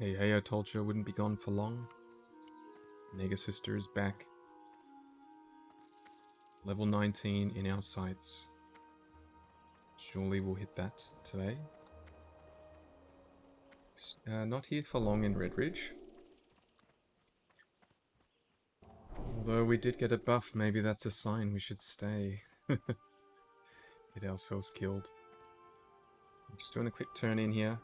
Hey, I told you I wouldn't be gone for long. Negasister is back. Level 19 in our sights. Surely we'll hit that today. Not here for long in Redridge. Although we did get a buff, maybe that's a sign we should stay. Get ourselves killed. I'm just doing a quick turn in here.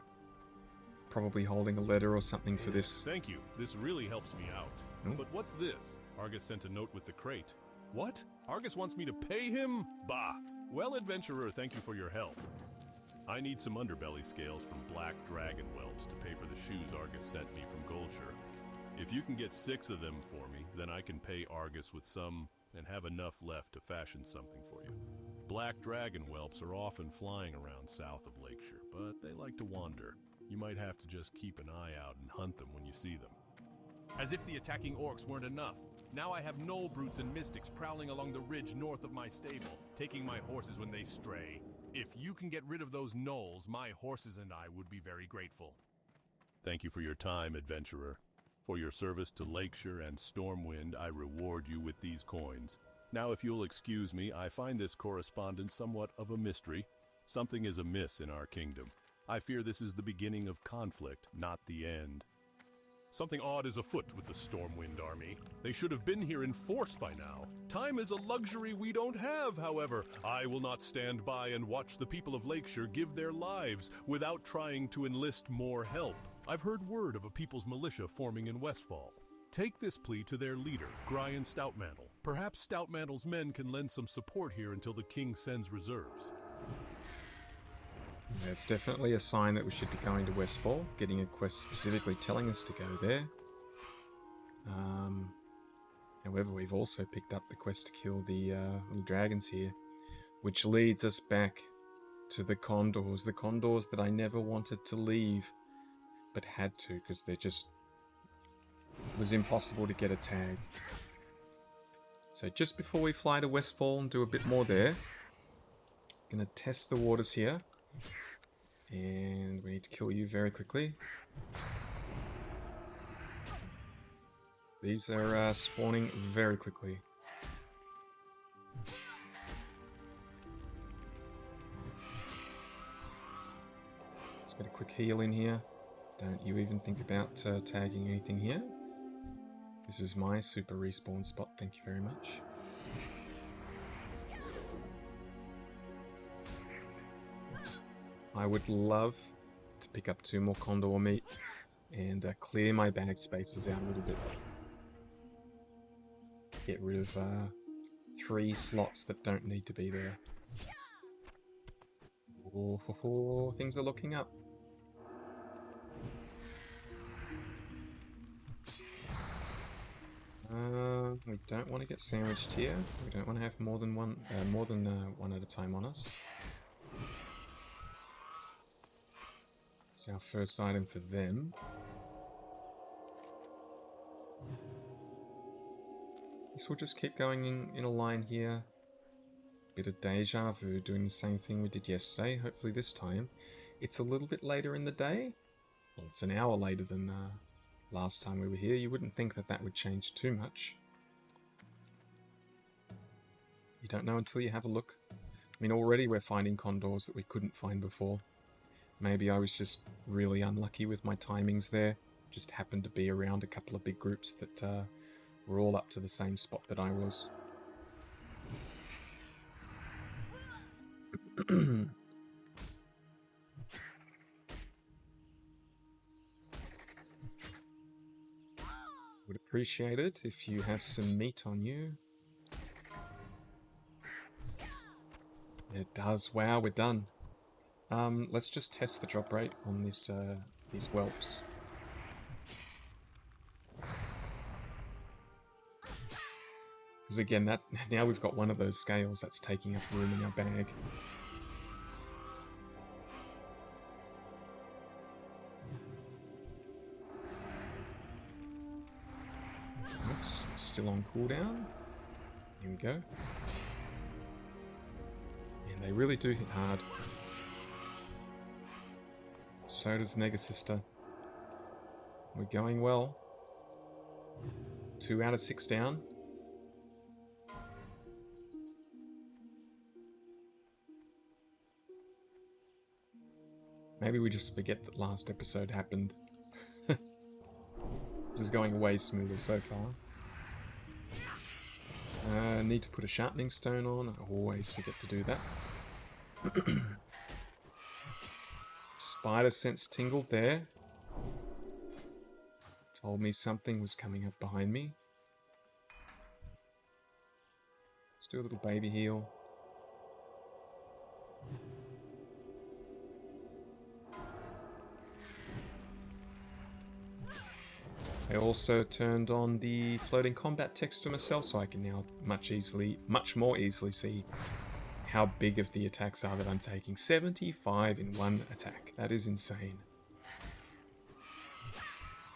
Probably holding a letter or something for this. Thank you. This really helps me out. Oh. But what's this? Argus sent a note with the crate. What? Argus wants me to pay him? Bah! Well, adventurer, thank you for your help. I need some underbelly scales from black dragon whelps to pay for the shoes Argus sent me from Goldshire. If you can get 6 of them for me, then I can pay Argus with some and have enough left to fashion something for you. Black dragon whelps are often flying around south of Lakeshire, but they like to wander. You might have to just keep an eye out and hunt them when you see them. As if the attacking orcs weren't enough, now I have gnoll brutes and mystics prowling along the ridge north of my stable, taking my horses when they stray. If you can get rid of those gnolls, my horses and I would be very grateful. Thank you for your time, adventurer. For your service to Lakeshire and Stormwind, I reward you with these coins. Now, if you'll excuse me, I find this correspondence somewhat of a mystery. Something is amiss in our kingdom. I fear this is the beginning of conflict, not the end. Something odd is afoot with the Stormwind army. They should have been here in force by now. Time is a luxury we don't have, however. I will not stand by and watch the people of Lakeshire give their lives without trying to enlist more help. I've heard word of a people's militia forming in Westfall. Take this plea to their leader, Grian Stoutmantle. Perhaps Stoutmantle's men can lend some support here until the king sends reserves. Yeah, it's definitely a sign that we should be going to Westfall, getting a quest specifically telling us to go there. However, we've also picked up the quest to kill the little dragons here, which leads us back to the condors. The condors that I never wanted to leave, but had to, because it was impossible to get a tag. So just before we fly to Westfall and do a bit more there, gonna test the waters here. And we need to kill you very quickly. These are spawning very quickly. Let's get a quick heal in here. Don't you even think about tagging anything here. This is my super respawn spot, thank you very much. I would love to pick up 2 more condor meat and clear my bag spaces out a little bit. Get rid of 3 slots that don't need to be there. Oh, things are looking up. We don't want to get sandwiched here. We don't want to have more than one at a time on us. It's our first item for them. Guess we'll just keep going in a line here. Bit of deja vu, doing the same thing we did yesterday. Hopefully this time it's a little bit later in the day. Well, it's an hour later than last time we were here. You wouldn't think that that would change too much. You don't know until you have a look. I mean, already we're finding condors that we couldn't find before. Maybe I was just really unlucky with my timings there. Just happened to be around a couple of big groups that were all up to the same spot that I was. Would appreciate it if you have some meat on you. It does. Wow, we're done. Let's just test the drop rate on this these whelps. Because again, now we've got one of those scales that's taking up room in our bag. Oops, still on cooldown. Here we go. And they really do hit hard. So does Negasister. We're going well. 2 out of 6 down. Maybe we just forget that last episode happened. This is going way smoother so far. Need to put a sharpening stone on. I always forget to do that. Spider sense tingled there. Told me something was coming up behind me. Let's do a little baby heal. I also turned on the floating combat text for myself, so I can now much more easily see how big of the attacks are that I'm taking. 75 in one attack. That is insane.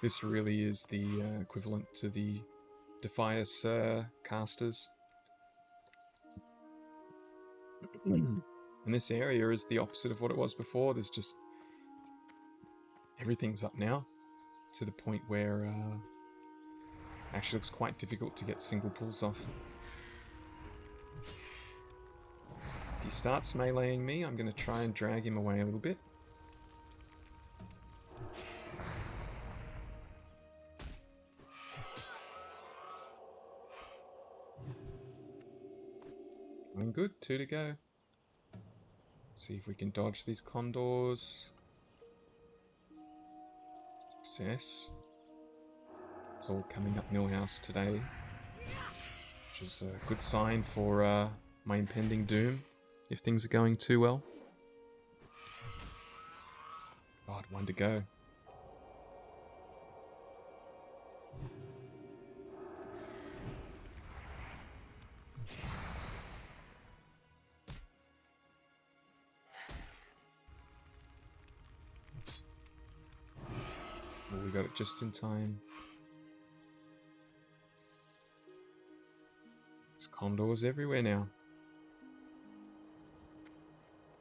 This really is the equivalent to the Defias casters. And this area is the opposite of what it was before. There's just... everything's up now, to the point where actually looks quite difficult to get single pulls off. If he starts meleeing me, I'm going to try and drag him away a little bit. Going good, 2 to go. See if we can dodge these condors. Success. It's all coming up Millhouse today, which is a good sign for my impending doom, if things are going too well. God, 1 to go. Well, we got it just in time. There's condors everywhere now.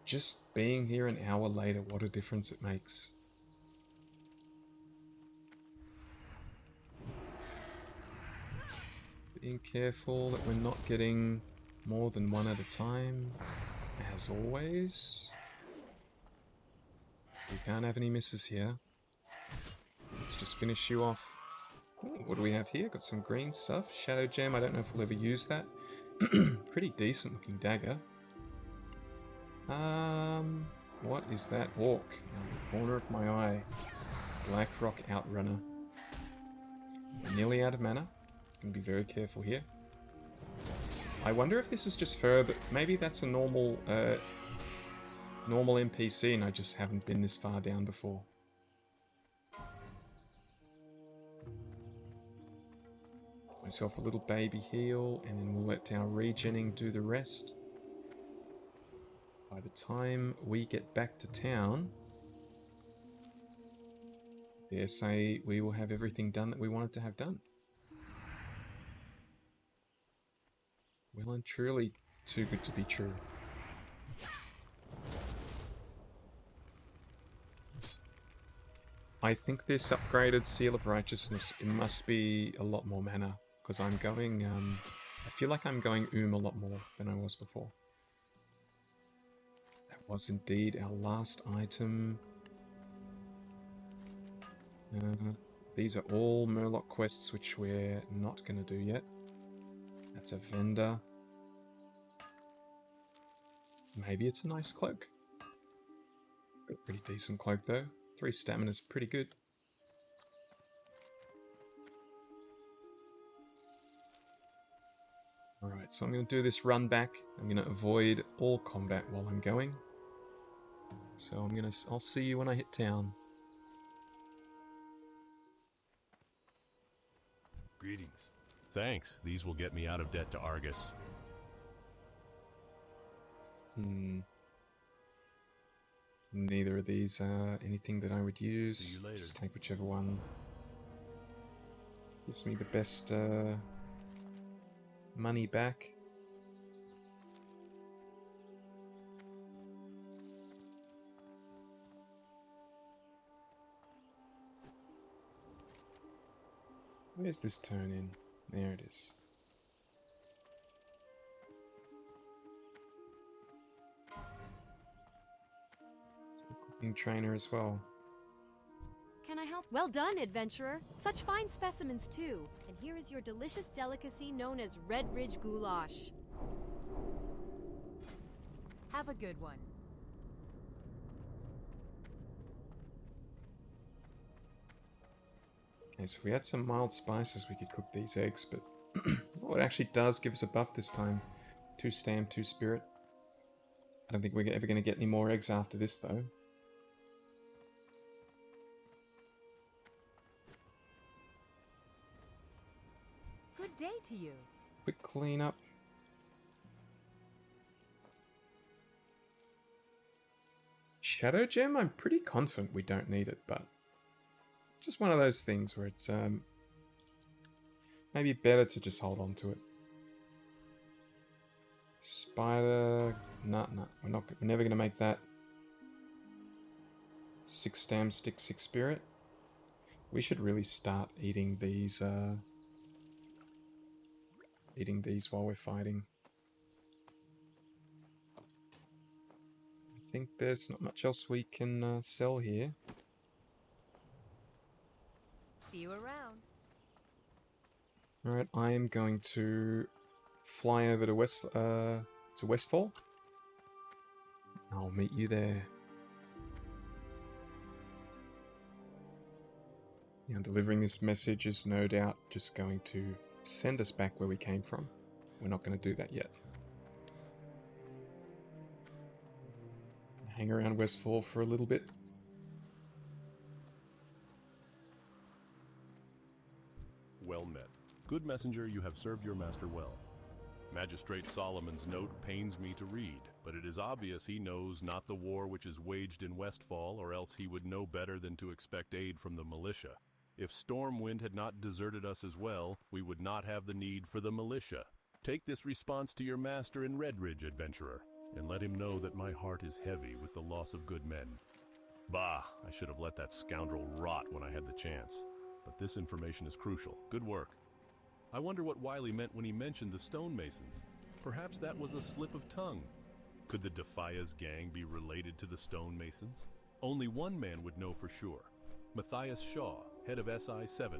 Just being here an hour later, what a difference it makes. Being careful that we're not getting more than 1 at a time, as always. We can't have any misses here. Let's just finish you off. Ooh, what do we have here? Got some green stuff. Shadow Gem, I don't know if we'll ever use that. Pretty decent looking dagger. What is that orc? In the corner of my eye. Blackrock Outrunner. We're nearly out of mana. Gonna be very careful here. I wonder if this is just further... maybe that's a normal NPC and I just haven't been this far down before. Myself a little baby heal, and then we'll let our regening do the rest. By the time we get back to town, dare say we will have everything done that we wanted to have done. Well and truly too good to be true. I think this upgraded Seal of Righteousness, it must be a lot more mana, because I'm going, I feel like I'm going a lot more than I was before. That was indeed our last item. These are all Murloc quests, which we're not going to do yet. That's a vendor. Maybe it's a nice cloak. Got a pretty decent cloak though. 3 stamina is pretty good. Alright, so I'm going to do this run back. I'm going to avoid all combat while I'm going. So I'll see you when I hit town. Greetings. Thanks. These will get me out of debt to Argus. Neither of these are anything that I would use. See you later. Just take whichever one gives me the best money back. Where's this turn in? There it is. It's a cooking trainer as well. Can I help? Well done, adventurer. Such fine specimens, too. And here is your delicious delicacy known as Redridge goulash. Have a good one. Okay, so if we had some mild spices, we could cook these eggs, but oh, it actually does give us a buff this time. 2 stam, 2 spirit. I don't think we're ever going to get any more eggs after this, though. Good day to you. Quick cleanup. Shadow Gem? I'm pretty confident we don't need it, but just one of those things where it's maybe better to just hold on to it. Spider, nah, we're never gonna make that. 6 stam stick, 6 spirit. We should really start eating these while we're fighting. I think there's not much else we can sell here. See you around. Alright, I am going to fly over to Westfall. I'll meet you there. Now, delivering this message is no doubt just going to send us back where we came from. We're not going to do that yet. Hang around Westfall for a little bit. Well met. Good messenger, you have served your master well. Magistrate Solomon's note pains me to read, but it is obvious he knows not the war which is waged in Westfall, or else he would know better than to expect aid from the militia. If Stormwind had not deserted us as well, we would not have the need for the militia. Take this response to your master in Redridge, adventurer, and let him know that my heart is heavy with the loss of good men. Bah, I should have let that scoundrel rot when I had the chance. But this information is crucial. Good work. I wonder what Wiley meant when he mentioned the stonemasons. Perhaps that was a slip of tongue. Could the Defia's gang be related to the stonemasons? Only one man would know for sure. Matthias Shaw, head of SI-7.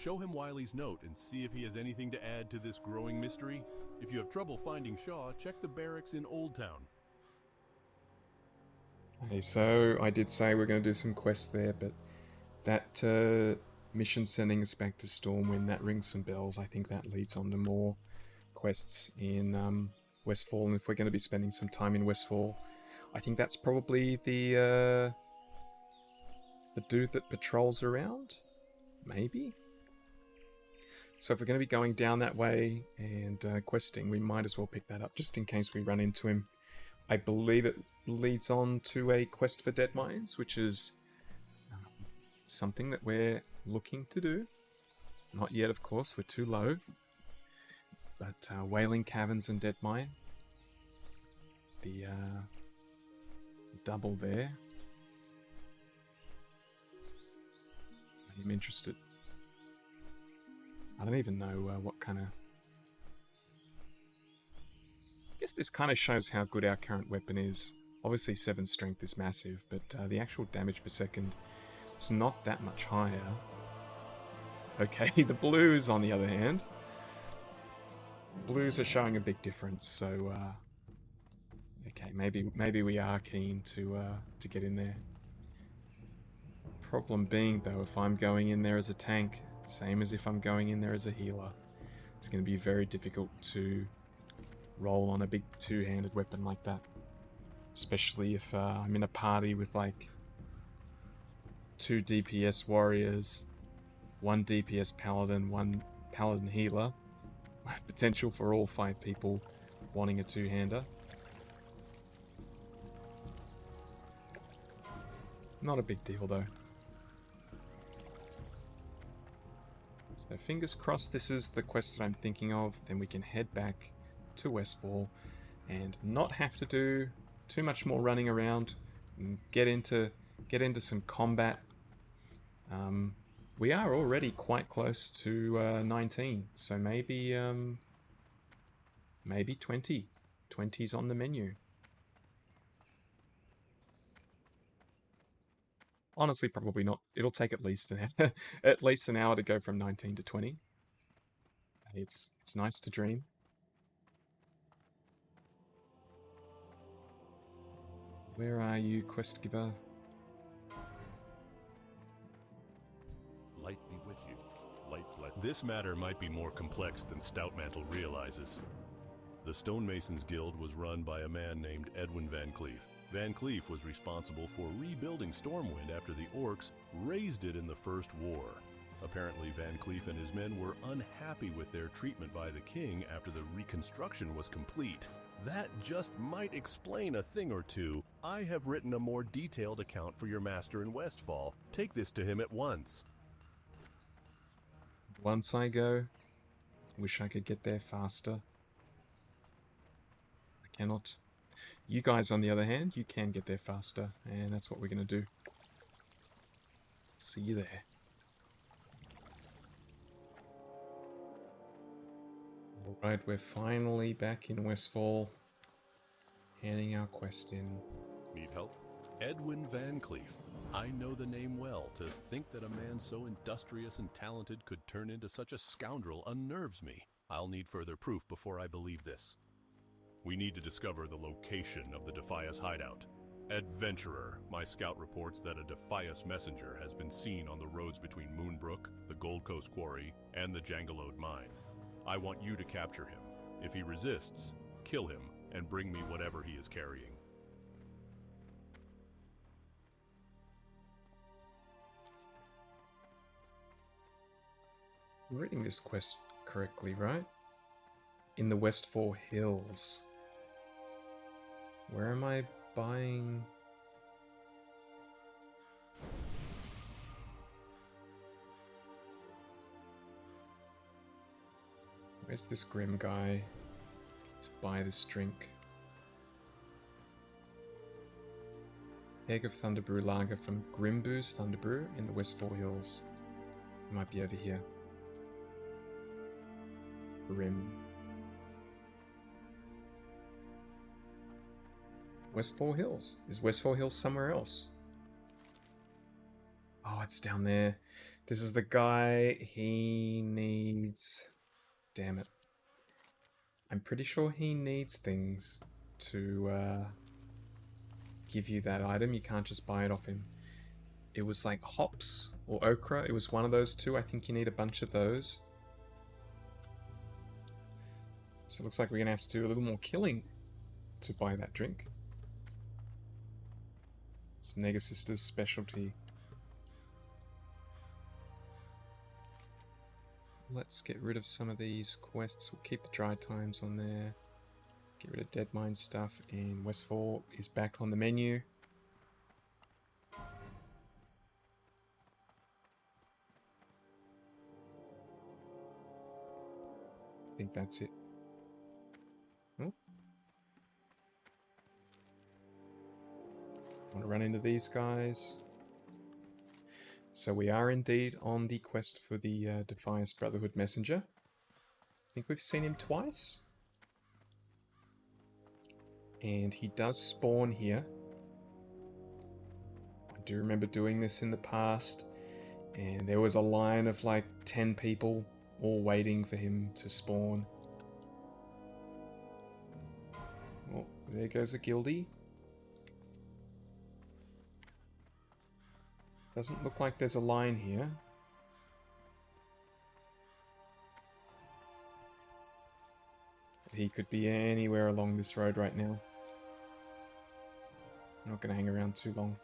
Show him Wiley's note and see if he has anything to add to this growing mystery. If you have trouble finding Shaw, check the barracks in Old Town. Okay, so I did say we're going to do some quests there, but that mission sending us back to Stormwind, that rings some bells. I think that leads on to more quests in Westfall, and if we're going to be spending some time in Westfall, I think that's probably the dude that patrols around, maybe? So if we're going to be going down that way and questing, we might as well pick that up just in case we run into him. I believe it leads on to a quest for Dead Mines, which is something that we're looking to do. Not yet, of course, we're too low. But Wailing Caverns and Dead Mine, the double there. I'm interested. I don't even know what kind of... I guess this kind of shows how good our current weapon is. Obviously 7 strength is massive, but the actual damage per second is not that much higher. Okay, the blues, on the other hand. Blues are showing a big difference, so... okay, maybe we are keen to get in there. Problem being, though, if I'm going in there as a tank, same as if I'm going in there as a healer, it's going to be very difficult to roll on a big two-handed weapon like that. Especially if I'm in a party with like 2 DPS warriors, 1 DPS paladin, 1 paladin healer. Potential for all 5 people wanting a two-hander. Not a big deal though. So fingers crossed this is the quest that I'm thinking of, then we can head back to Westfall and not have to do too much more running around and get into some combat. We are already quite close to 19, so maybe maybe 20. 20's on the menu. Honestly, probably not. It'll take at least an hour, at least an hour to go from 19 to 20. It's nice to dream. Where are you, quest giver? Light be with you. This matter might be more complex than Stoutmantle realizes. The Stonemasons Guild was run by a man named Edwin Van Cleef. Van Cleef was responsible for rebuilding Stormwind after the Orcs razed it in the First War. Apparently, Van Cleef and his men were unhappy with their treatment by the king after the reconstruction was complete. That just might explain a thing or two. I have written a more detailed account for your master in Westfall. Take this to him at once. Once I go, wish I could get there faster. I cannot. You guys, on the other hand, you can get there faster, and that's what we're going to do. See you there. Alright, we're finally back in Westfall, handing our quest in. Need help? Edwin Van Cleef. I know the name well. To think that a man so industrious and talented could turn into such a scoundrel unnerves me. I'll need further proof before I believe this. We need to discover the location of the Defias hideout. Adventurer, my scout reports that a Defias messenger has been seen on the roads between Moonbrook, the Gold Coast Quarry, and the Jangalode mine. I want you to capture him. If he resists, kill him and bring me whatever he is carrying. I'm reading this quest correctly, right? In the Westfall Hills. Where am I buying? Where's this grim guy to buy this drink? Egg of Thunderbrew Lager from Grimboo's Thunderbrew in the Westfall Hills. It might be over here. Grim. Westfall Hills. Is Westfall Hills somewhere else? Oh, it's down there. This is the guy. He needs... Damn it. I'm pretty sure he needs things to give you that item. You can't just buy it off him. It was like hops or okra. It was one of those two. I think you need a bunch of those. So it looks like we're going to have to do a little more killing to buy that drink. It's Negasister's specialty. Let's get rid of some of these quests. We'll keep the dry times on there. Get rid of Dead Mine stuff. And Westfall is back on the menu. I think that's it. Oh. Want to run into these guys. So we are indeed on the quest for the Defias Brotherhood Messenger. I think we've seen him twice. And he does spawn here. I do remember doing this in the past. And there was a line of like 10 people all waiting for him to spawn. Oh, there goes a guildie. Doesn't look like there's a line here. But he could be anywhere along this road right now. I'm not going to hang around too long.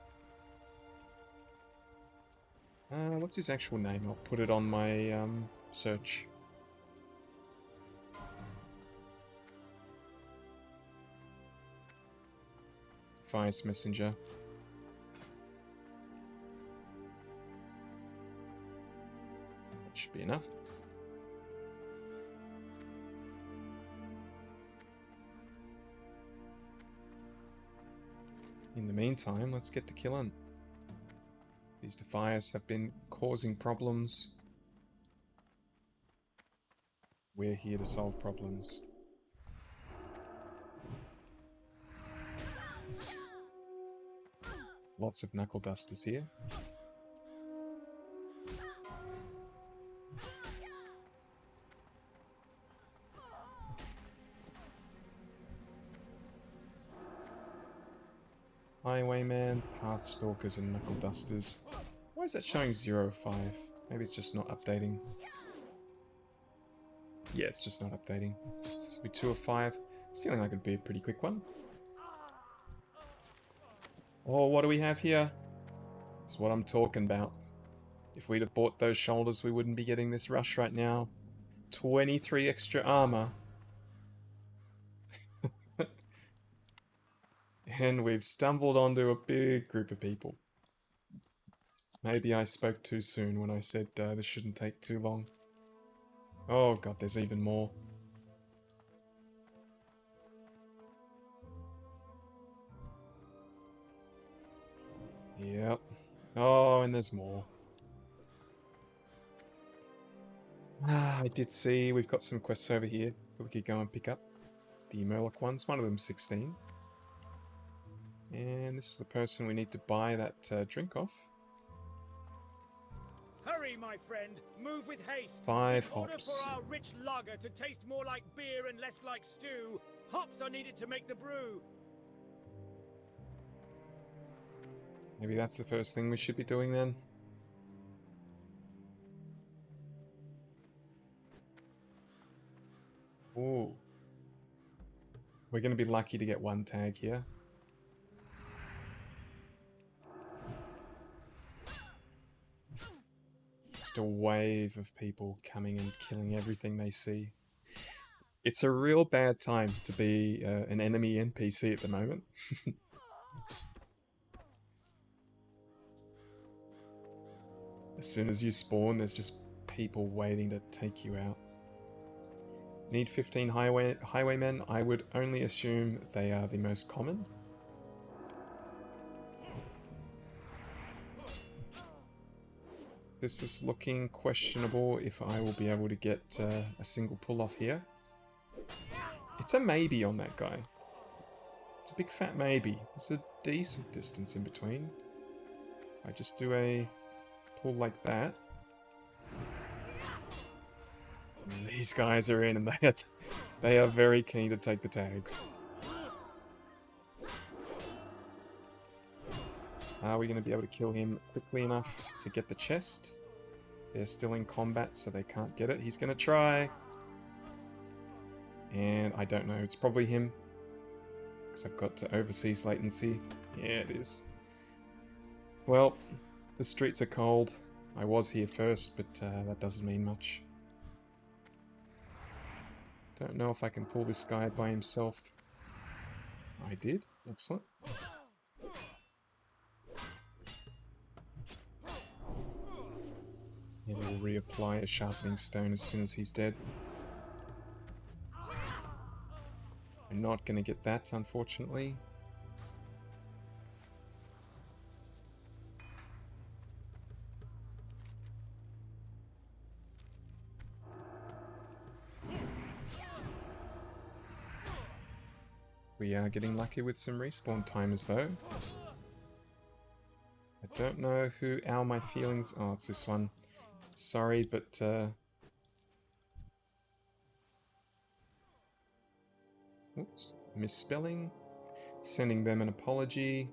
What's his actual name? I'll put it on my search. Defias Messenger. Should be enough. In the meantime, let's get to killing. These Defias have been causing problems. We're here to solve problems. Lots of knuckle dusters here. Highwayman, Pathstalkers, and Knuckle Dusters. Why is that showing 0-5? Maybe it's just not updating. Yeah, it's just not updating. So this will be 2 of 5. It's feeling like it'd be a pretty quick one. Oh, what do we have here? That's what I'm talking about. If we'd have bought those shoulders, we wouldn't be getting this rush right now. 23 extra armor. And we've stumbled onto a big group of people. Maybe I spoke too soon when I said this shouldn't take too long. Oh god, there's even more. Yep. Oh, and there's more. Ah, I did see we've got some quests over here that we could go and pick up. The Murloc ones, one of them 16. And this is the person we need to buy that drink off. Hurry, my friend! Move with haste! 5 In order hops. for our rich lager to taste more like beer and less like stew, hops are needed to make the brew. Maybe that's the first thing we should be doing then. Ooh. We're going to be lucky to get one tag here. Just a wave of people coming and killing everything they see. It's a real bad time to be an enemy NPC at the moment. As soon as you spawn, there's just people waiting to take you out. Need 15 highwaymen. I would only assume they are the most common. This is looking questionable if I will be able to get a single pull off here. It's a maybe on that guy. It's a big fat maybe. It's a decent distance in between. I just do a pull like that. And these guys are in and they are very keen to take the tags. Are we going to be able to kill him quickly enough to get the chest? They're still in combat, so they can't get it. He's going to try. And I don't know. It's probably him. Because I've got to overseas latency. Yeah, it is. Well, the streets are cold. I was here first, but that doesn't mean much. Don't know if I can pull this guy by himself. I did. Excellent. And we'll reapply a sharpening stone as soon as he's dead. I'm not going to get that, unfortunately. We are getting lucky with some respawn timers, though. I don't know who my feelings... Oh, it's this one. Sorry, but... Oops, misspelling. Sending them an apology.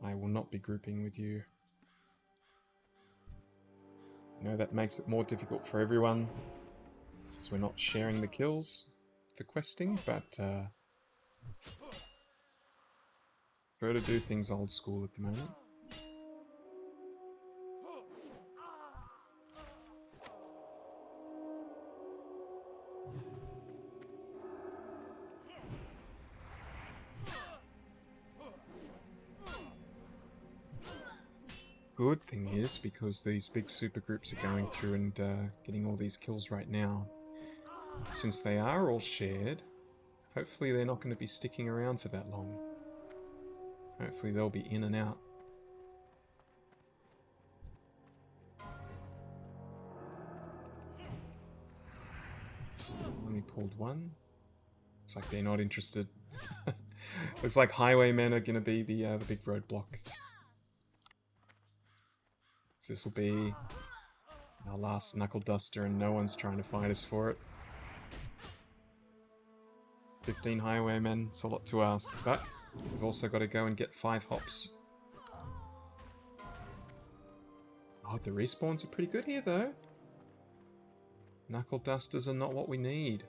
I will not be grouping with you. I know that makes it more difficult for everyone, since we're not sharing the kills for questing, but... prefer to do things old school at the moment. Good thing is, because these big super groups are going through and getting all these kills right now, since they are all shared, hopefully they're not going to be sticking around for that long. Hopefully they'll be in and out. Only pulled one. Looks like they're not interested. Looks like highwaymen are going to be the big roadblock. So this will be our last knuckle duster, and no one's trying to fight us for it. 15 highwaymen, it's a lot to ask, but we've also got to go and get 5 hops. Oh, the respawns are pretty good here, though. Knuckle dusters are not what we need.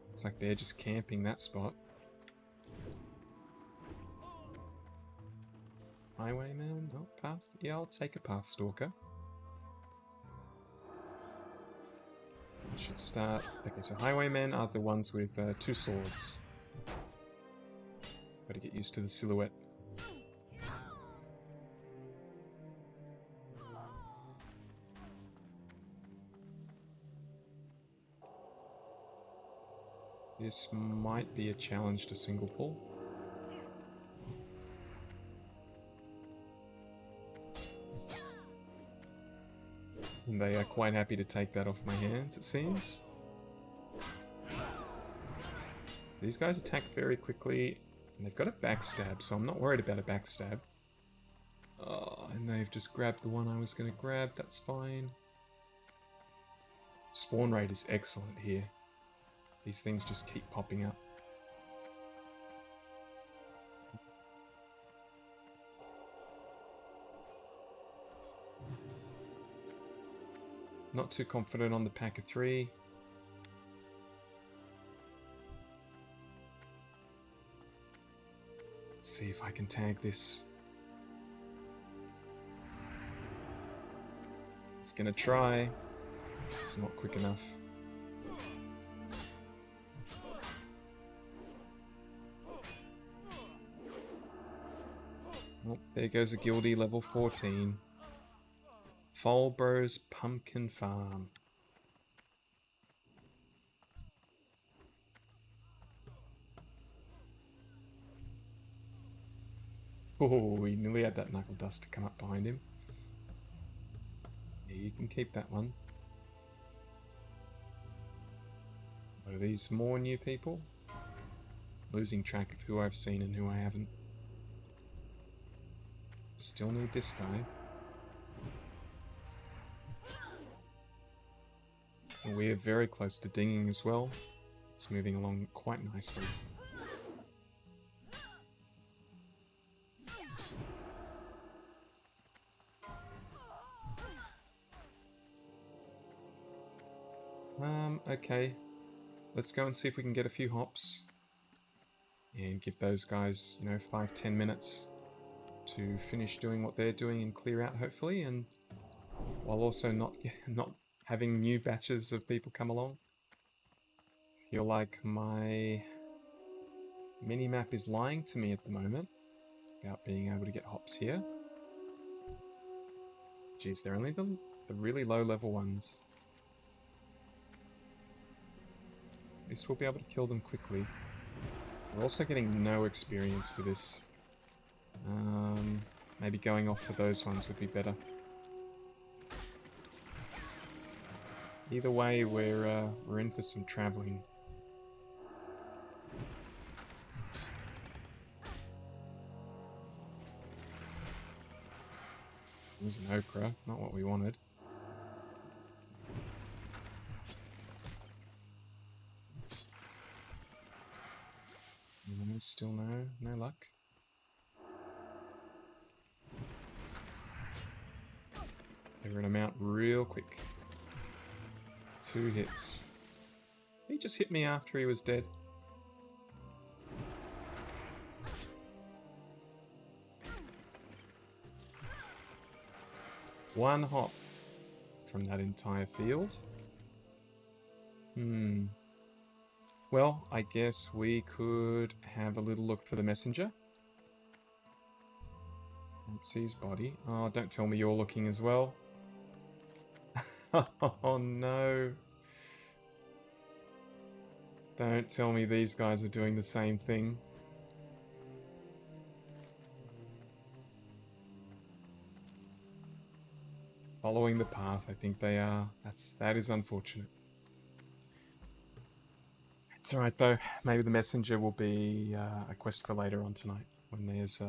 Looks like they're just camping that spot. Highwayman? Oh, path? Yeah, I'll take a path stalker. Should start... Okay, so highwaymen are the ones with 2 swords. Gotta get used to the silhouette. This might be a challenge to single pull. And they are quite happy to take that off my hands, it seems. So these guys attack very quickly, and they've got a backstab, so I'm not worried about a backstab. Oh, and they've just grabbed the one I was going to grab, that's fine. Spawn rate is excellent here. These things just keep popping up. Not too confident on the pack of 3. Let's see if I can tag this. It's gonna try. It's not quick enough. Oh, there goes a guildie level 14. Fallbro's Pumpkin Farm. Oh, he nearly had that knuckle dust to come up behind him. Yeah, you can keep that one. What are these more new people? Losing track of who I've seen and who I haven't. Still need this guy. And we are very close to dinging as well. It's moving along quite nicely. Okay. Let's go and see if we can get a few hops. And give those guys, 5-10 minutes to finish doing what they're doing and clear out, hopefully, and while also not having new batches of people come along. I feel like my mini-map is lying to me at the moment about being able to get hops here. Geez, they're only the really low-level ones. At least we'll be able to kill them quickly. We're also getting no experience for this. Maybe going off for those ones would be better. Either way, we're in for some traveling. There's an okra, not what we wanted. No, still no luck. Clearing them out real quick. 2 hits. He just hit me after he was dead. One hop from that entire field. Well, I guess we could have a little look for the messenger. Can't see his body. Oh, don't tell me you're looking as well. Oh no. Don't tell me these guys are doing the same thing. following the path. I think they are. That is unfortunate. It's alright though. Maybe the messenger will be a quest for later on tonight when there's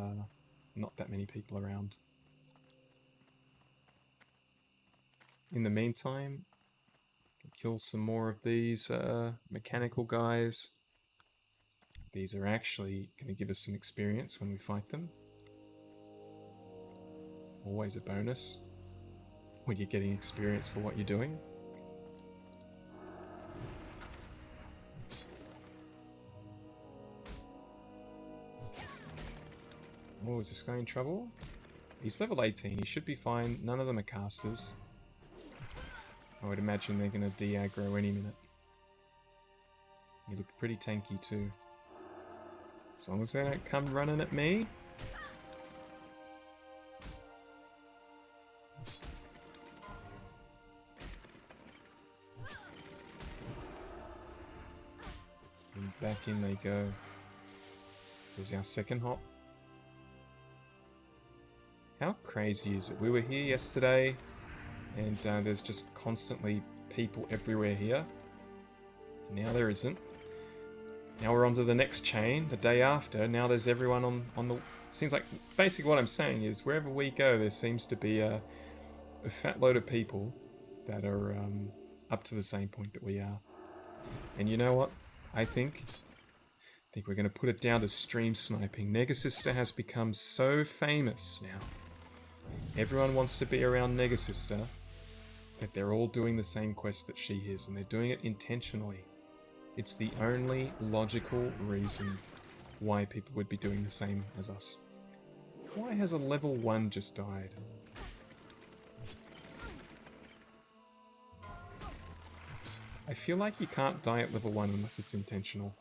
not that many people around. In the meantime, kill some more of these mechanical guys. These are actually going to give us some experience when we fight them. Always a bonus when you're getting experience for what you're doing. Oh, is this guy in trouble? He's level 18, he should be fine. None of them are casters. I would imagine they're going to de-aggro any minute. You look pretty tanky too. As long as they don't come running at me. And back in they go. There's our second hop. How crazy is it? We were here yesterday, and there's just constantly people everywhere here. Now there isn't. Now we're on to the next chain, the day after. Now there's everyone on the... Seems like, basically what I'm saying is, wherever we go, there seems to be a fat load of people that are up to the same point that we are. And you know what? I think we're going to put it down to stream sniping. Negasister has become so famous now. Everyone wants to be around Negasister, that they're all doing the same quest that she is, and they're doing it intentionally. It's the only logical reason why people would be doing the same as us. Why has a level 1 just died? I feel like you can't die at level 1 unless it's intentional.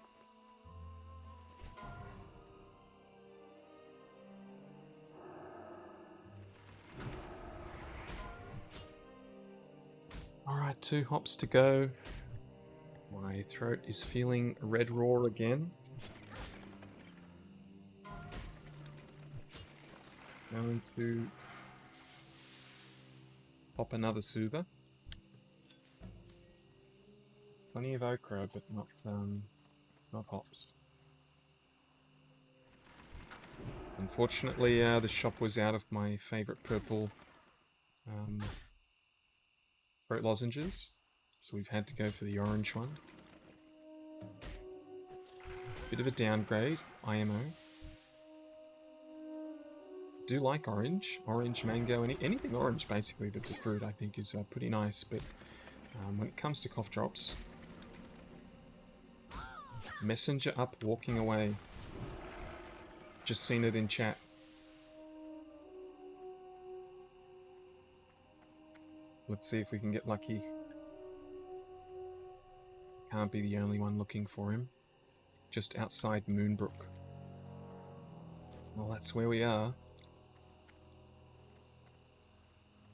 Alright, 2 hops to go. My throat is feeling red raw again. Going to pop another soother. Plenty of okra, but not hops. Unfortunately, the shop was out of my favourite purple throat lozenges, so we've had to go for the orange one. Bit of a downgrade, IMO. Do like orange, mango, anything orange basically that's a fruit I think is pretty nice, but when it comes to cough drops, messenger up, walking away. Just seen it in chat. Let's see if we can get lucky. Can't be the only one looking for him. Just outside Moonbrook. Well, that's where we are.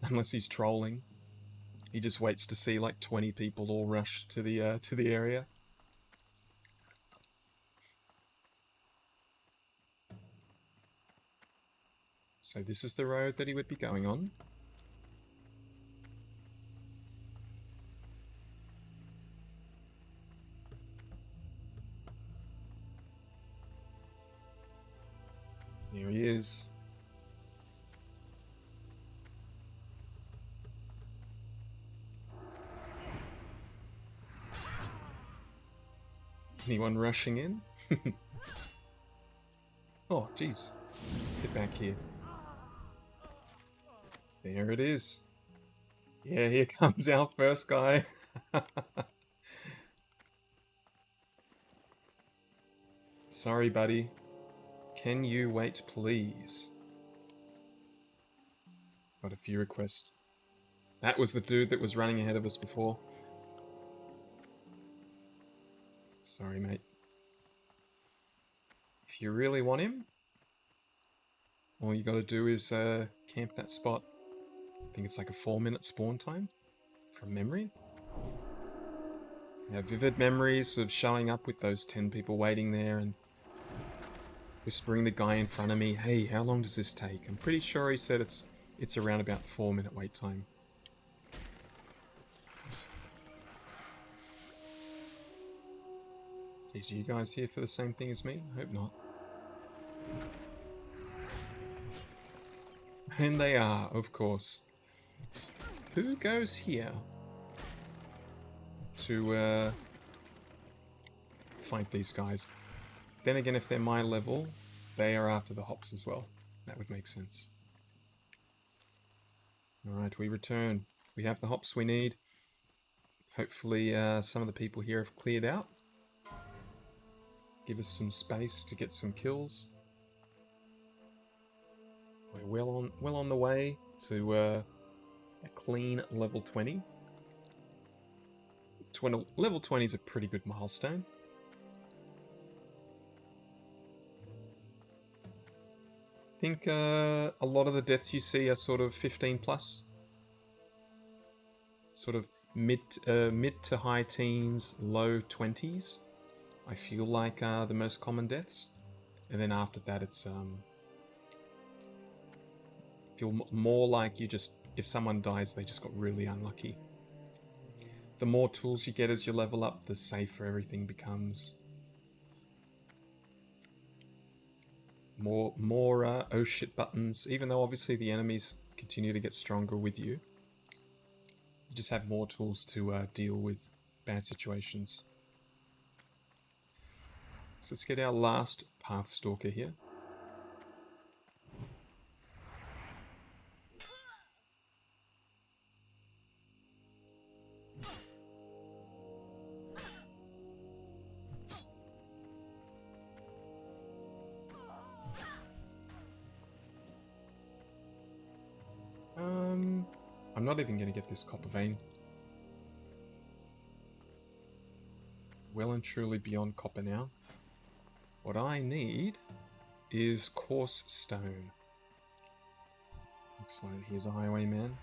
Unless he's trolling. He just waits to see like 20 people all rush to the area. So this is the road that he would be going on. Here he is. Anyone rushing in? Oh, jeez. Get back here. There it is. Yeah, here comes our first guy. Sorry, buddy. Can you wait, please? Got a few requests. That was the dude that was running ahead of us before. Sorry, mate. If you really want him, all you gotta do is camp that spot. I think it's like a 4-minute spawn time, from memory. I have vivid memories of showing up with those 10 people waiting there and whispering the guy in front of me, hey, how long does this take? I'm pretty sure he said it's around about 4-minute wait time. Is you guys here for the same thing as me? Hope not. And they are, of course. Who goes here to fight these guys? Then again, if they're my level, they are after the hops as well. That would make sense. Alright, we return. We have the hops we need. Hopefully some of the people here have cleared out. Give us some space to get some kills. We're well on the way to a clean level 20. Level 20 is a pretty good milestone. I think a lot of the deaths you see are sort of 15 plus. Sort of mid to high teens, low 20s. I feel like are the most common deaths. And then after that it's feel more like you just, if someone dies, they just got really unlucky. The more tools you get as you level up, the safer everything becomes. More oh shit buttons, even though obviously the enemies continue to get stronger with you. You just have more tools to deal with bad situations. So let's get our last Pathstalker here. I'm not even going to get this copper vein. Well and truly beyond copper now. What I need is coarse stone. Excellent, here's a highwayman.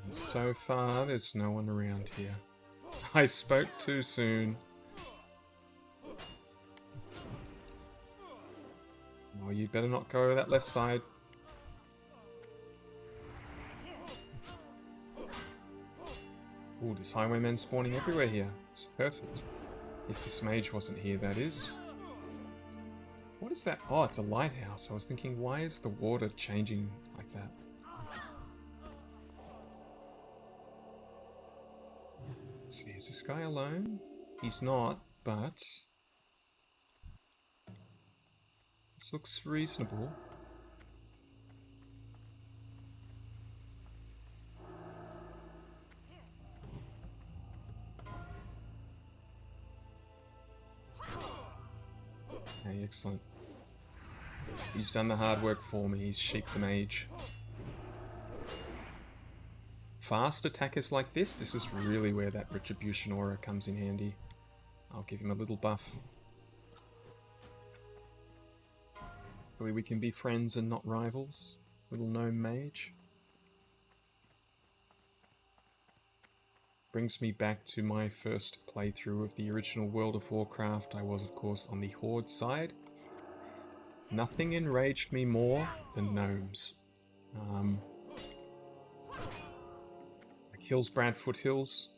And so far, there's no one around here. I spoke too soon. Oh, you better not go over that left side. Ooh, there's highwaymen spawning everywhere here. It's perfect. If this mage wasn't here, that is. What is that? Oh, it's a lighthouse. I was thinking, why is the water changing like that? Let's see, is this guy alone? He's not, but... this looks reasonable. Okay, excellent. He's done the hard work for me. He's sheep the mage. Fast attackers like this is really where that retribution aura comes in handy. I'll give him a little buff. Hopefully we can be friends and not rivals. Little gnome mage. Brings me back to my first playthrough of the original World of Warcraft. I was, of course, on the Horde side. Nothing enraged me more than gnomes. Like Hillsbrad Foothills.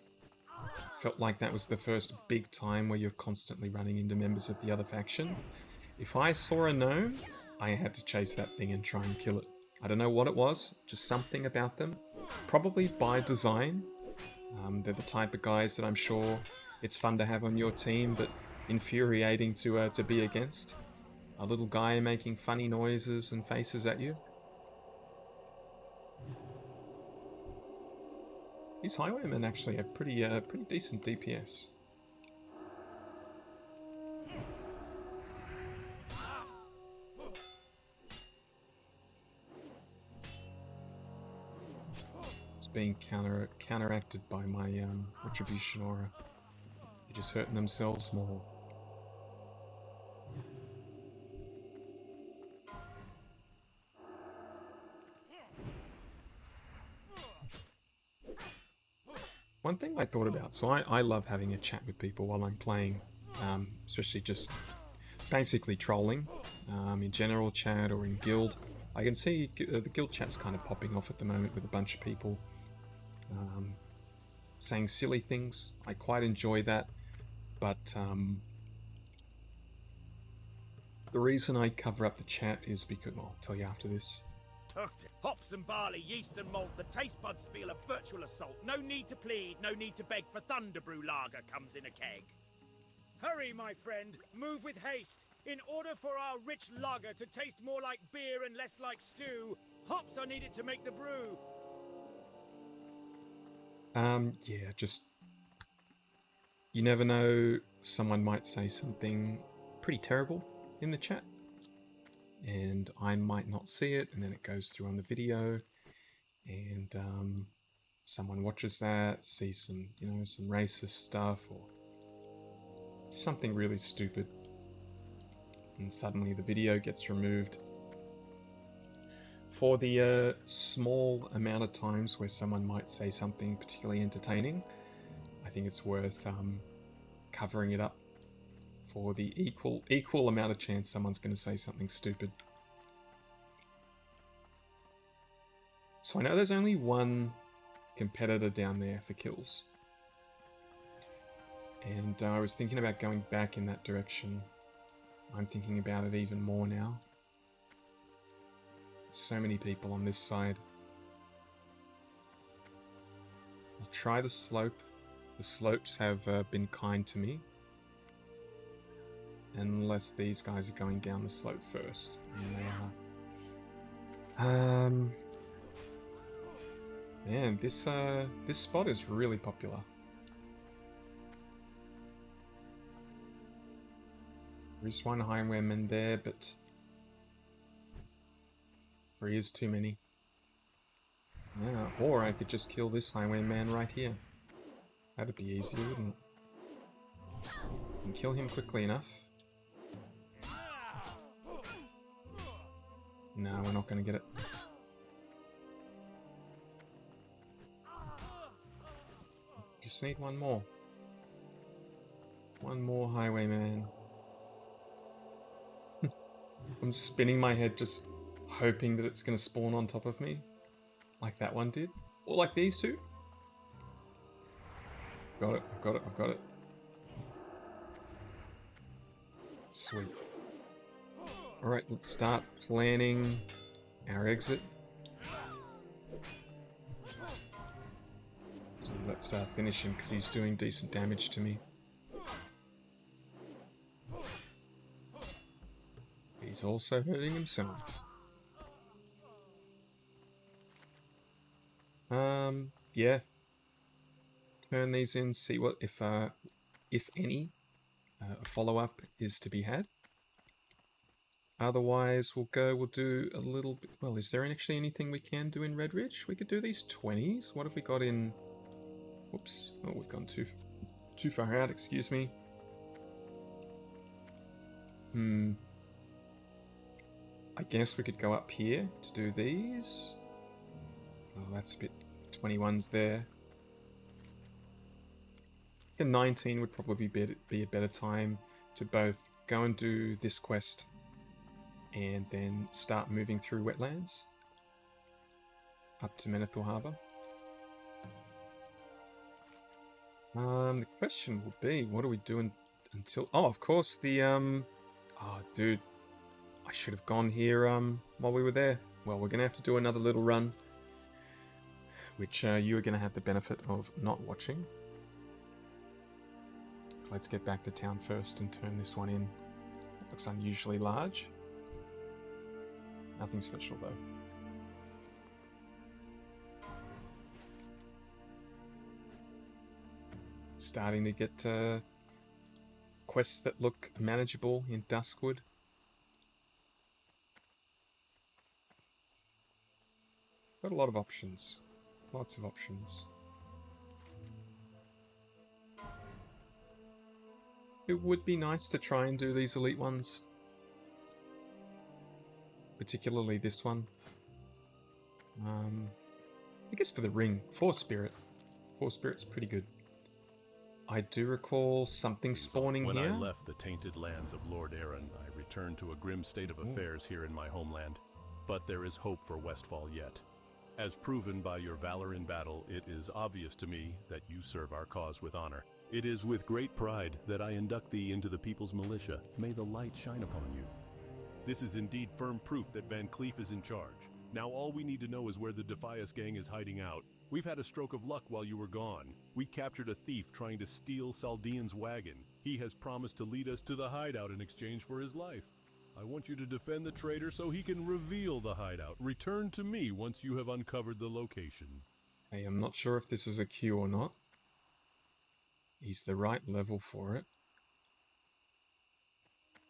Felt like that was the first big time where you're constantly running into members of the other faction. If I saw a gnome, I had to chase that thing and try and kill it. I don't know what it was, just something about them. Probably by design. They're the type of guys that I'm sure it's fun to have on your team, but infuriating to be against. A little guy making funny noises and faces at you. These highwaymen actually have pretty decent DPS. Being counteracted by my retribution aura. They're just hurting themselves more. One thing I thought about, so I love having a chat with people while I'm playing, especially just basically trolling, in general chat or in guild. I can see the guild chat's kind of popping off at the moment with a bunch of people saying silly things. I quite enjoy that, but the reason I cover up the chat is because, well, I'll tell you after this. Tucked it. Hops and barley, yeast and malt, the taste buds feel a virtual assault. No need to plead, no need to beg, for Thunderbrew lager comes in a keg. Hurry, my friend, move with haste. In order for our rich lager to taste more like beer and less like stew, hops are needed to make the brew. Yeah, just... You never know, someone might say something pretty terrible in the chat, and I might not see it, and then it goes through on the video, and someone watches that, sees some, you know, some racist stuff, or something really stupid, and suddenly the video gets removed. For the small amount of times where someone might say something particularly entertaining, I think it's worth covering it up for the equal amount of chance someone's going to say something stupid. So I know there's only one competitor down there for kills. And I was thinking about going back in that direction. I'm thinking about it even more now. So many people on this side. I'll try the slope. The slopes have been kind to me. Unless these guys are going down the slope first. And they are. Man, this spot is really popular. There's one highwayman there, but 3 is too many. Yeah, or I could just kill this highwayman right here. That'd be easier, wouldn't it? And kill him quickly enough. No, we're not going to get it. Just need one more. One more highwayman. I'm spinning my head just hoping that it's going to spawn on top of me. Like that one did. Or like these two. Got it, I've got it, I've got it. Sweet. Alright, let's start planning our exit. So let's finish him because he's doing decent damage to me. He's also hurting himself. Yeah. Turn these in, see what, if any, a follow-up is to be had. Otherwise, we'll do a little bit... Well, is there actually anything we can do in Redridge? We could do these 20s. What have we got in... Whoops. Oh, we've gone too far out, excuse me. I guess we could go up here to do these. Oh, that's a bit... 21's there. A 19 would probably be a better time to both go and do this quest and then start moving through wetlands up to Menethor Harbour. The question will be, what are we doing until... Oh, of course, the... Oh, dude. I should have gone here while we were there. Well, we're going to have to do another little run, which you are going to have the benefit of not watching. Let's get back to town first and turn this one in. It looks unusually large. Nothing special though. Starting to get quests that look manageable in Duskwood. Got a lot of options. Lots of options. It would be nice to try and do these elite ones. Particularly this one. I guess for the ring. 4 Spirit. 4 Spirit's pretty good. I do recall something spawning when here. When I left the tainted lands of Lord Aaron, I returned to a grim state of affairs here in my homeland. But there is hope for Westfall yet. As proven by your valor in battle, it is obvious to me that you serve our cause with honor. It is with great pride that I induct thee into the People's Militia. May the light shine upon you. This is indeed firm proof that Van Cleef is in charge. Now all we need to know is where the Defias gang is hiding out. We've had a stroke of luck while you were gone. We captured a thief trying to steal Saldean's wagon. He has promised to lead us to the hideout in exchange for his life. I want you to defend the traitor so he can reveal the hideout. Return to me once you have uncovered the location. Hey, I'm not sure if this is a queue or not. He's the right level for it.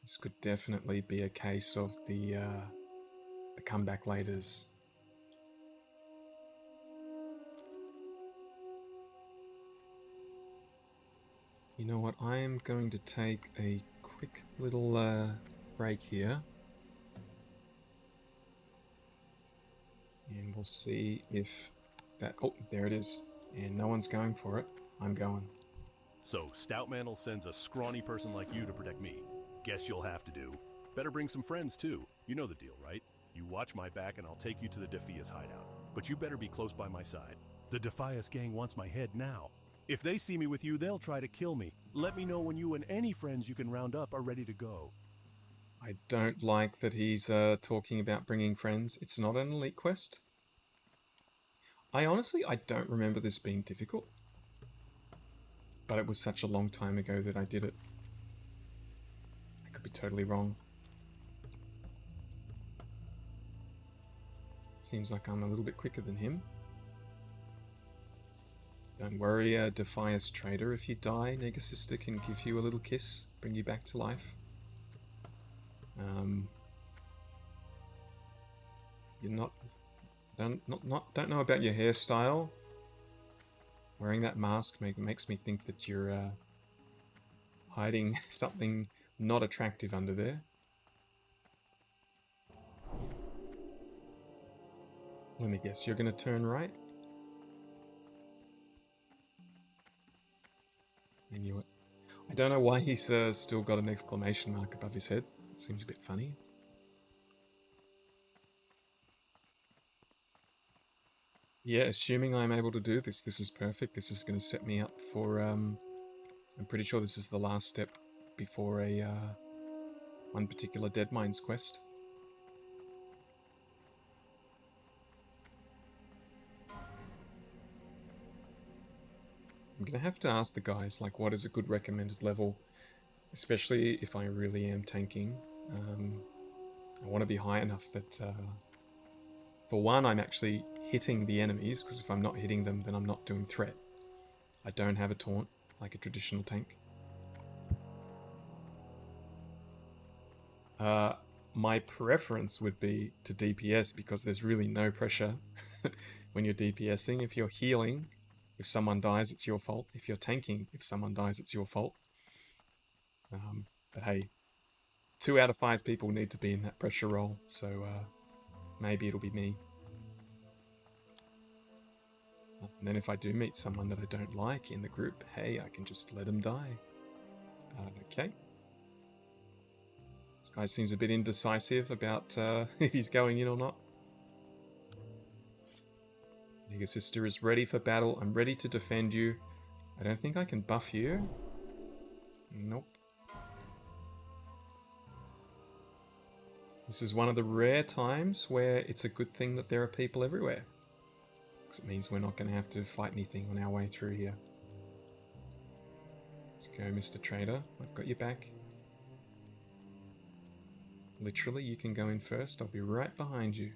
This could definitely be a case of the comeback laters. You know what? I am going to take a quick little break here. And we'll see if that... Oh, there it is. And no one's going for it. I'm going. So, Stoutmantle sends a scrawny person like you to protect me. Guess you'll have to do. Better bring some friends, too. You know the deal, right? You watch my back and I'll take you to the Defias hideout. But you better be close by my side. The Defias gang wants my head now. If they see me with you, they'll try to kill me. Let me know when you and any friends you can round up are ready to go. I don't like that he's talking about bringing friends. It's not an elite quest. I don't remember this being difficult. But it was such a long time ago that I did it. I could be totally wrong. Seems like I'm a little bit quicker than him. Don't worry, Defias Trader. If you die, Negasister can give you a little kiss, bring you back to life. You're don't know about your hairstyle. Wearing that mask makes me think that you're hiding something not attractive under there. Let me guess, you're going to turn right? I knew it. I don't know why he's still got an exclamation mark above his head. It seems a bit funny. Yeah, assuming I'm able to do this, this is perfect. This is going to set me up for... I'm pretty sure this is the last step before a one particular Dead Mines quest. I'm going to have to ask the guys, like, what is a good recommended level? Especially if I really am tanking. I want to be high enough that... for one, I'm actually hitting the enemies, because if I'm not hitting them, then I'm not doing threat. I don't have a taunt, like a traditional tank. My preference would be to DPS, because there's really no pressure when you're DPSing. If you're healing, if someone dies, it's your fault. If you're tanking, if someone dies, it's your fault. But hey, 2 out of 5 people need to be in that pressure role, so maybe it'll be me. And then if I do meet someone that I don't like in the group, hey, I can just let them die. Okay. This guy seems a bit indecisive about if he's going in or not. Negasister is ready for battle. I'm ready to defend you. I don't think I can buff you. Nope. This is one of the rare times where it's a good thing that there are people everywhere. Because it means we're not going to have to fight anything on our way through here. Let's go, Mr. Trader. I've got your back. Literally, you can go in first. I'll be right behind you.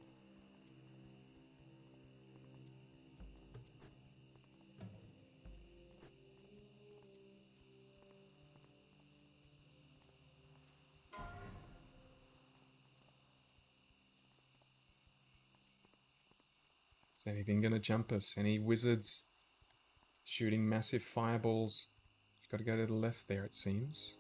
Is anything going to jump us? Any wizards shooting massive fireballs? We've got to go to the left there, it seems.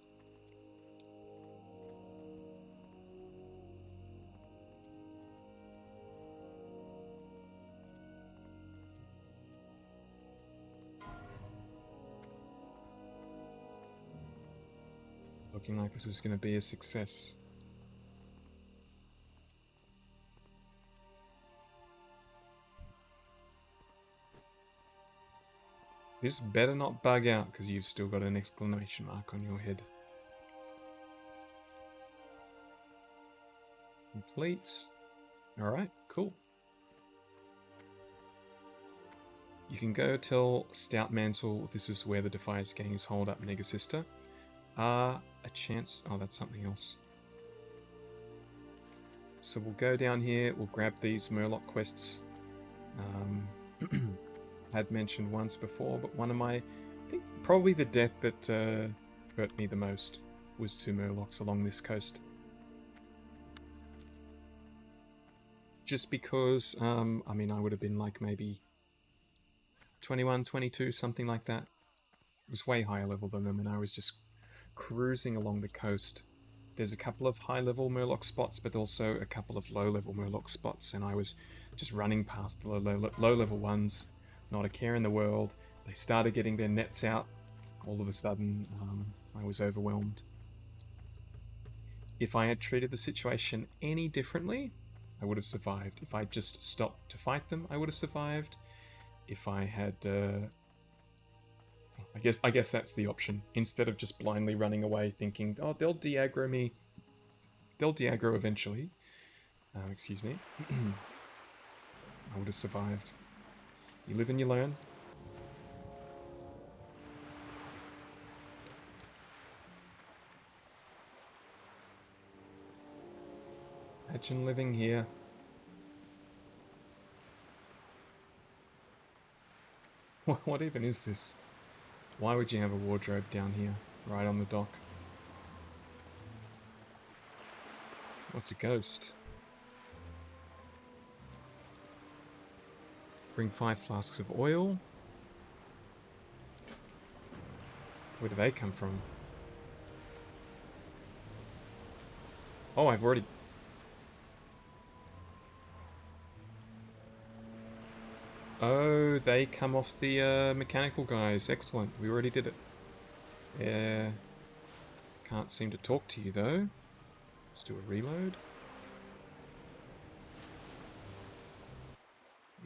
Looking like this is going to be a success. This better not bug out, because you've still got an exclamation mark on your head. Complete. Alright, cool. You can go tell Stout Mantle this is where the Defiance gang is holed up, Negasister. A chance... Oh, that's something else. So we'll go down here, we'll grab these Murloc quests. I had mentioned once before, but one of my... I think probably the death that hurt me the most was 2 Murlocs along this coast. Just because, I mean, I would have been like maybe 21, 22, something like that. It was way higher level than them, and I was just cruising along the coast. There's a couple of high-level Murloc spots, but also a couple of low-level Murloc spots, and I was just running past the low-level ones, not a care in the world. They started getting their nets out. All of a sudden, I was overwhelmed. If I had treated the situation any differently, I would have survived. If I just stopped to fight them, I would have survived. If I had... I guess that's the option. Instead of just blindly running away thinking, oh, they'll de-aggro me. They'll de-aggro eventually. Excuse me. I would have survived. You live and you learn. Imagine living here. What even is this? Why would you have a wardrobe down here, right on the dock? What's a ghost? Bring 5 flasks of oil. Where do they come from? Oh, I've already... Oh, they come off the mechanical guys. Excellent. We already did it. Yeah. Can't seem to talk to you, though. Let's do a reload.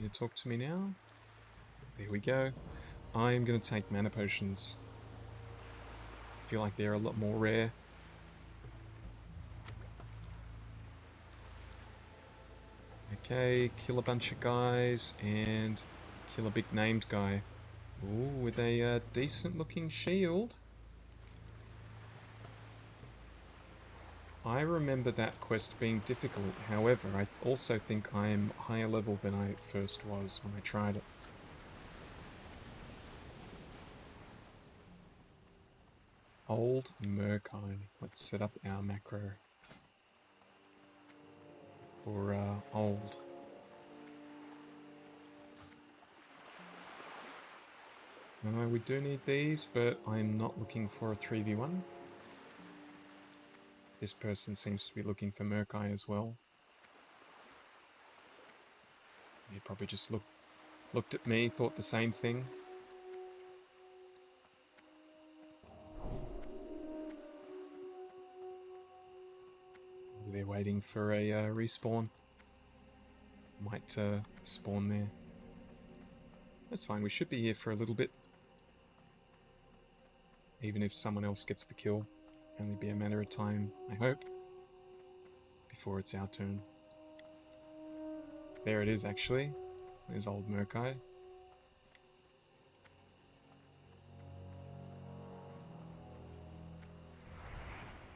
You talk to me now? There we go. I am going to take mana potions. I feel like they're a lot more rare. Okay, kill a bunch of guys and kill a big named guy. Ooh, with a decent looking shield. I remember that quest being difficult, however, I also think I'm higher level than I first was when I tried it. Old Murkine. Let's set up our macro. For old. No, we do need these, but I'm not looking for a 3v1. This person seems to be looking for Murkine as well. He probably just looked at me, thought the same thing. They're waiting for a respawn. Might spawn there. That's fine, we should be here for a little bit. Even if someone else gets the kill. Only be a matter of time, I hope, before it's our turn. There it is, actually. There's old Murkine.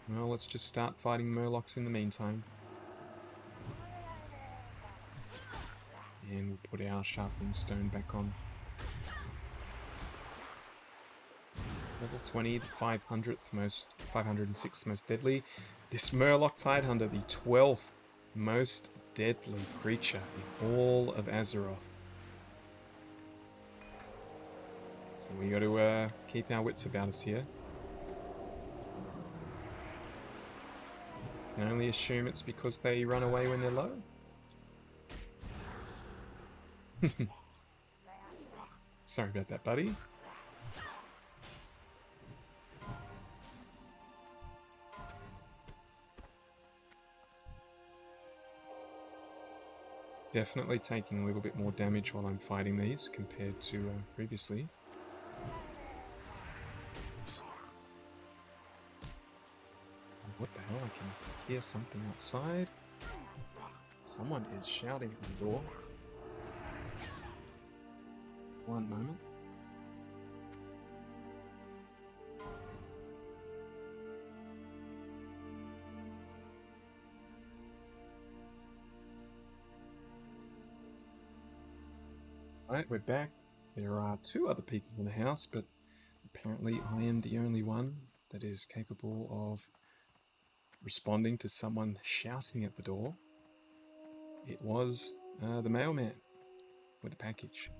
Well, let's just start fighting Murlocs in the meantime. And we'll put our sharpening stone back on. Level 20, the 506th most deadly. This Murloc Tidehunter, the 12th most deadly creature in all of Azeroth. So we got to keep our wits about us here. Can only assume it's because they run away when they're low. Sorry about that, buddy. Definitely taking a little bit more damage while I'm fighting these compared to previously. can hear something outside. Someone is shouting at the door. One moment. Alright, we're back. There are 2 other people in the house, but apparently I am the only one that is capable of responding to someone shouting at the door. It was the mailman with the package.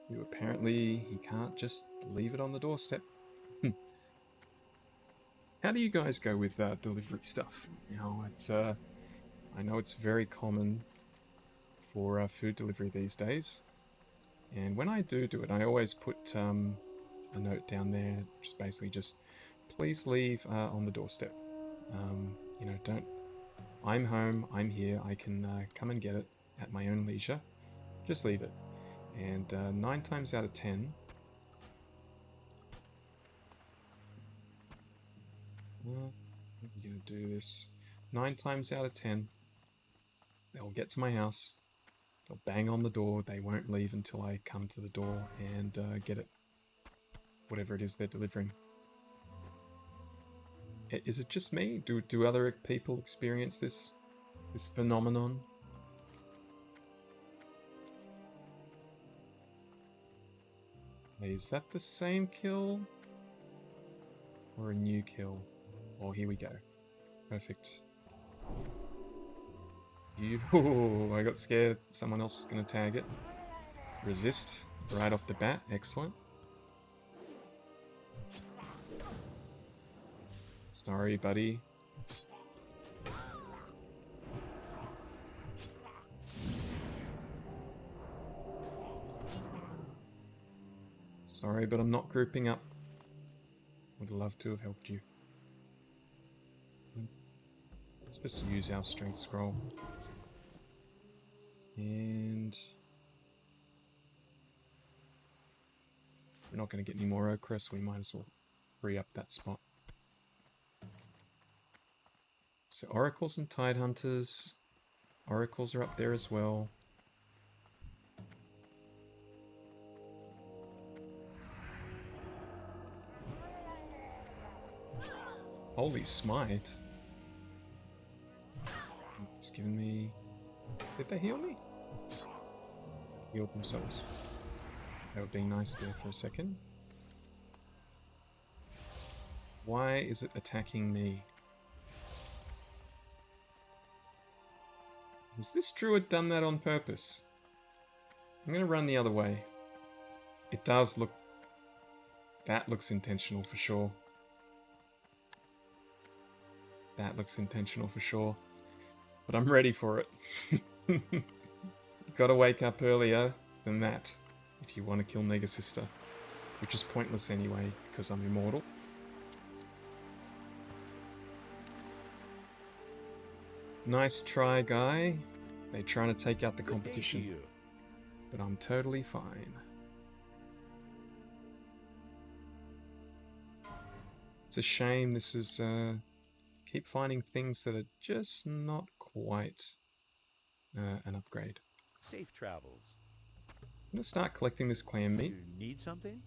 Who apparently he can't just leave it on the doorstep. How do you guys go with delivery stuff? You know, it's I know it's very common for food delivery these days, and when I do it, I always put a note down there, just basically just please leave on the doorstep. You know, don't. I'm home. I'm here. I can come and get it at my own leisure. Just leave it. And 9 times out of 10, I'm gonna do this. 9 times out of 10, they'll get to my house. They'll bang on the door. They won't leave until I come to the door and get it. Whatever it is they're delivering. Is it just me? Do other people experience this phenomenon? Hey, is that the same kill? Or a new kill? Oh, here we go. Perfect. I got scared someone else was going to tag it. Resist right off the bat. Excellent. Sorry, buddy. Sorry, but I'm not grouping up. Would love to have helped you. Let's just use our strength scroll. And we're not going to get any more ochre, so we might as well free up that spot. So oracles and tide hunters. Oracles are up there as well. Holy smite. It's giving me... Did they heal me? Healed themselves. They were being nice there for a second. Why is it attacking me? Has this druid done that on purpose? I'm going to run the other way. It does look... That looks intentional for sure. That looks intentional for sure. But I'm ready for it. Gotta wake up earlier than that if you want to kill Negasister. Which is pointless anyway, because I'm immortal. Nice try, guy. They're trying to take out the competition. But I'm totally fine. It's a shame this is... Keep finding things that are just not quite an upgrade. Safe travels. I'm gonna start collecting this clan meat. You need something?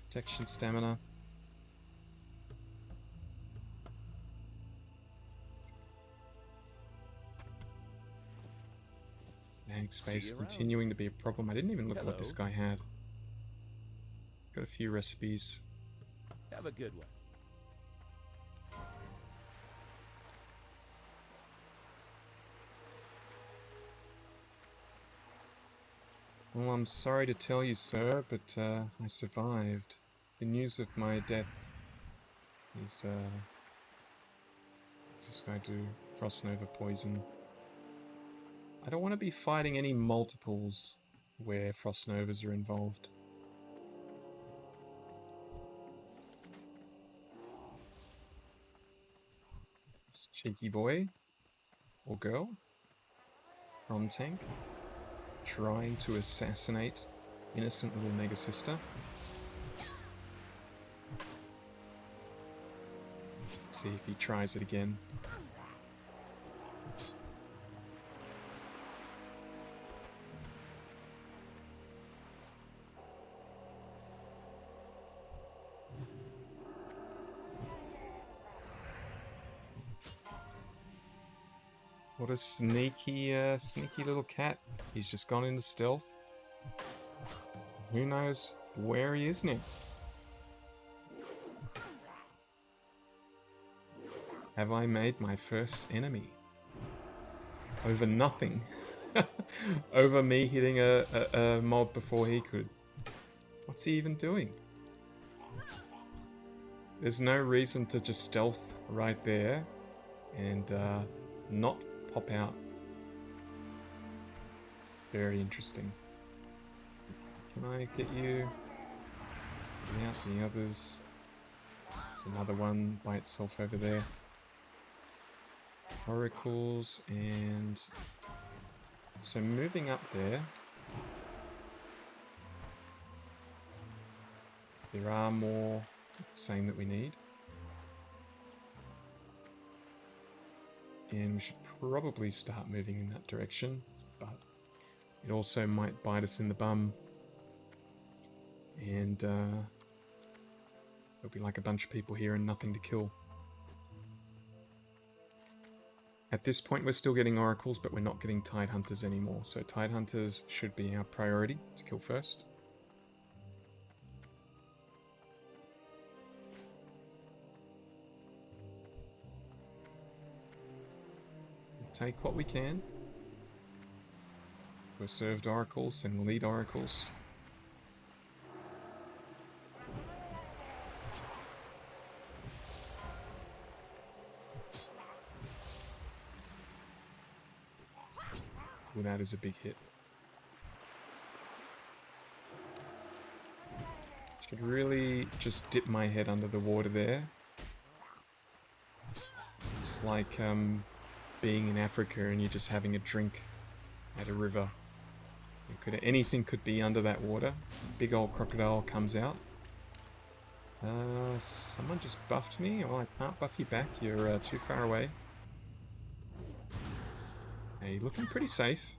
Protection, stamina. Bag space continuing to be a problem. I didn't even look at what this guy had. Got a few recipes. Have a good one. Well, I'm sorry to tell you, sir, but I survived. The news of my death is this guy do Frost Nova poison. I don't want to be fighting any multiples where Frost Novas are involved. This cheeky boy or girl from tank trying to assassinate innocent little Negasister. see if he tries it again. What a sneaky, sneaky little cat. He's just gone into stealth. Who knows where he is now? Have I made my first enemy? Over nothing. Over me hitting a mob before he could. What's he even doing? There's no reason to just stealth right there and not pop out. Very interesting. Can I get you? Get out the others. There's another one by itself over there. Oracles, and so moving up there, there are more of the same that we need. And we should probably start moving in that direction, but it also might bite us in the bum. And there'll be like a bunch of people here and nothing to kill. At this point we're still getting oracles, but we're not getting tide hunters anymore, so tide hunters should be our priority to kill first. Take what we can. We're served oracles, and we'll eat oracles. Well, that is a big hit. Should really just dip my head under the water there. It's like being in Africa and you're just having a drink at a river. Anything could be under that water. Big old crocodile comes out. Someone just buffed me. Oh, I can't buff you back. You're too far away. Hey, looking pretty safe.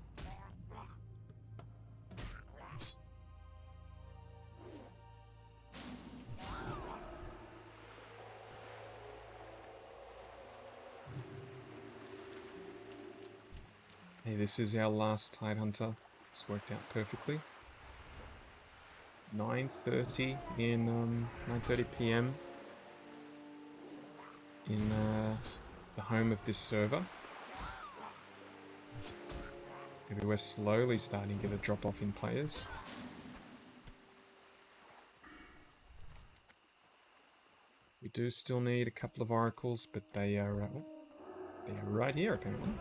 Hey, this is our last tide hunter. It's worked out perfectly. 9:30 in 9:30 p.m. in the home of this server. Maybe we're slowly starting to get a drop off in players. We do still need a couple of oracles, but they are right here apparently.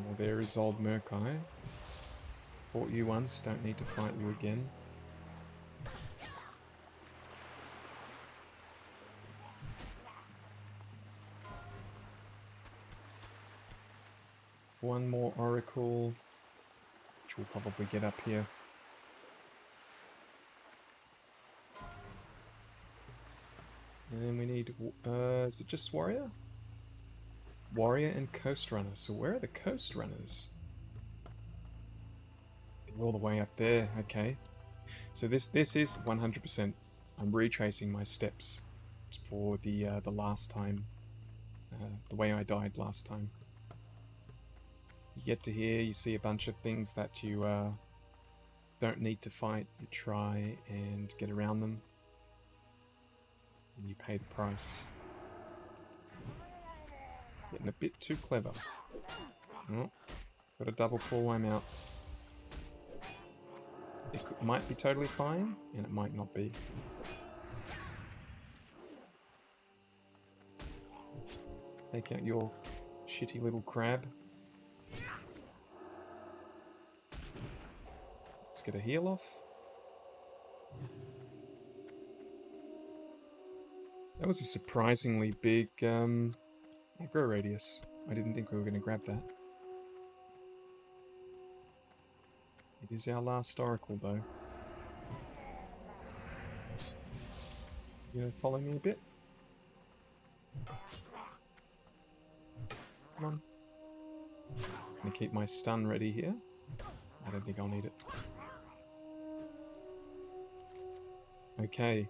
Well, there is old Murkai. Fought you once, don't need to fight you again. One more oracle, which we'll probably get up here. And then we need, is it just warrior? Warrior and coast runner. So where are the coast runners? They're all the way up there. Okay. So this is 100%. I'm retracing my steps for the last time, the way I died last time. You get to here, you see a bunch of things that you don't need to fight. You try and get around them, and you pay the price. Getting a bit too clever. Oh, got a double pull, I'm out. It might be totally fine, and it might not be. Take out your shitty little crab. get a heal off. That was a surprisingly big aggro radius. I didn't think we were going to grab that. It is our last oracle, though. You gonna follow me a bit? Come on. I'm gonna keep my stun ready here. I don't think I'll need it. Okay.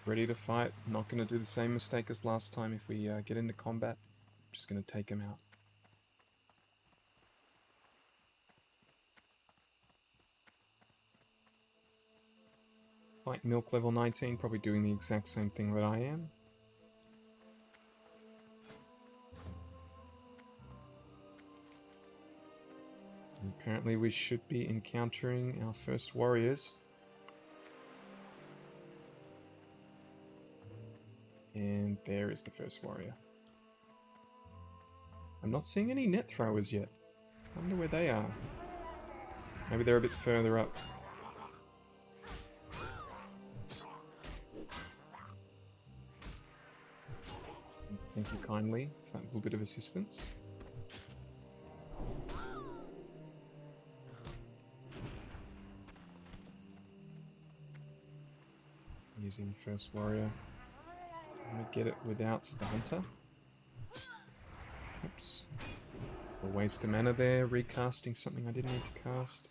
Ready to fight. Not going to do the same mistake as last time if we get into combat. Just going to take him out. Fight Milk level 19, probably doing the exact same thing that I am. And apparently we should be encountering our first warriors. And there is the first warrior. I'm not seeing any net throwers yet. I wonder where they are. Maybe they're a bit further up. Thank you kindly for that little bit of assistance. Using the first warrior. I'm gonna get it without the hunter. Oops. A waste of mana there, recasting something I didn't need to cast.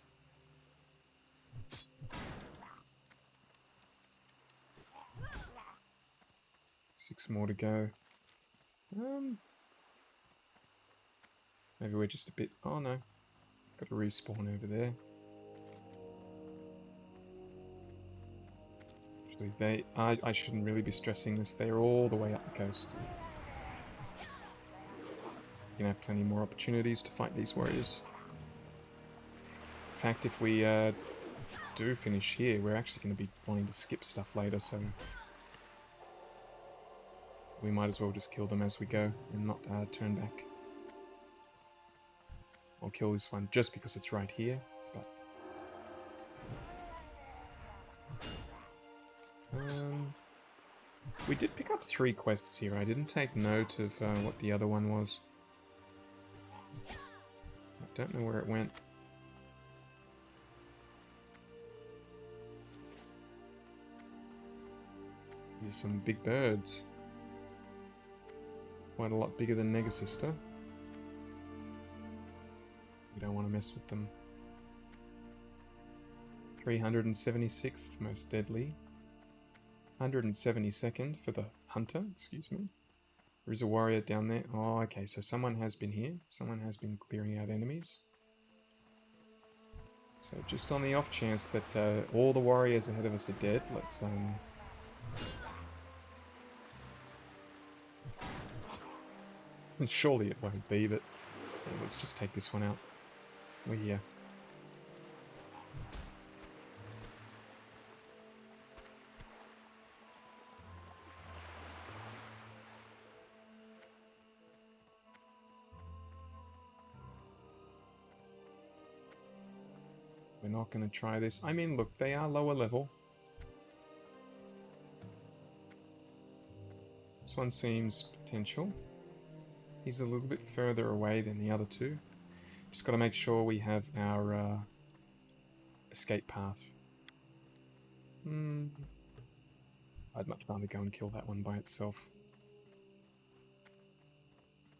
Six more to go. Maybe we're just a bit... Oh no. Got a respawn over there. Actually, I shouldn't really be stressing this. They're all the way up the coast. You know, plenty more opportunities to fight these warriors. In fact, if we do finish here, we're actually going to be wanting to skip stuff later, so we might as well just kill them as we go and not turn back. I'll kill this one just because it's right here, but... we did pick up 3 quests here. I didn't take note of what the other one was. I don't know where it went. These are some big birds. Quite a lot bigger than Negasister. We don't want to mess with them. 376th most deadly. 172nd for the hunter, excuse me. There is a warrior down there. Oh, okay, so someone has been here. Someone has been clearing out enemies. So just on the off chance that all the warriors ahead of us are dead, let's... Surely it won't be, but yeah, let's just take this one out. We're here. We're not going to try this. I mean, look, they are lower level. This one seems potential. He's a little bit further away than the other two. Just got to make sure we have our escape path. I'd much rather go and kill that one by itself.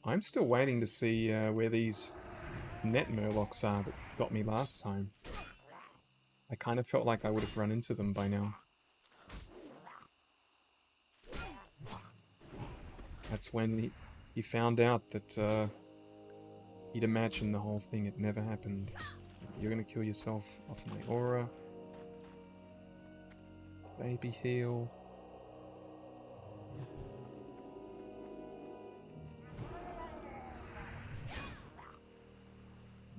I'm still waiting to see where these net murlocs are that got me last time. I kind of felt like I would have run into them by now. That's when he found out that he'd imagined the whole thing had never happened. You're gonna kill yourself off my aura. Baby heal.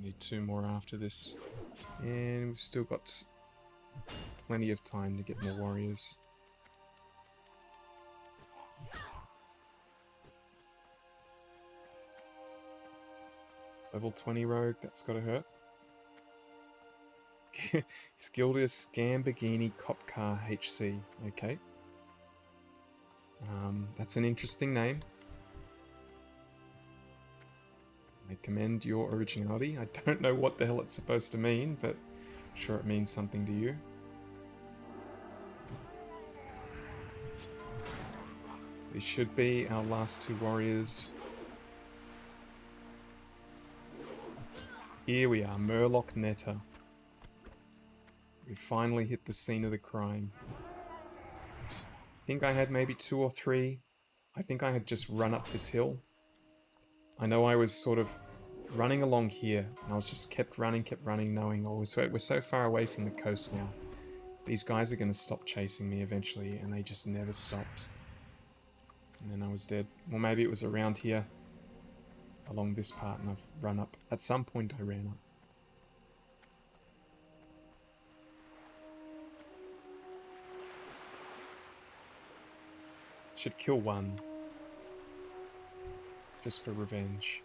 Need 2 more after this. And we've still got plenty of time to get more warriors. Level 20 rogue, that's gotta hurt. His guild is Scambagini Cop Car HC. Okay. That's an interesting name. I commend your originality. I don't know what the hell it's supposed to mean, but I'm sure it means something to you. These should be our last two warriors. Here we are, Murloc Netta. We finally hit the scene of the crime. I think I had maybe 2 or 3. I think I had just run up this hill. I know I was sort of running along here, and I was just kept running, knowing, oh, we're so far away from the coast now. These guys are going to stop chasing me eventually, and they just never stopped. And then I was dead. Or maybe it was around here, along this part, and I've run up. At some point I ran up. Should kill one. Just for revenge.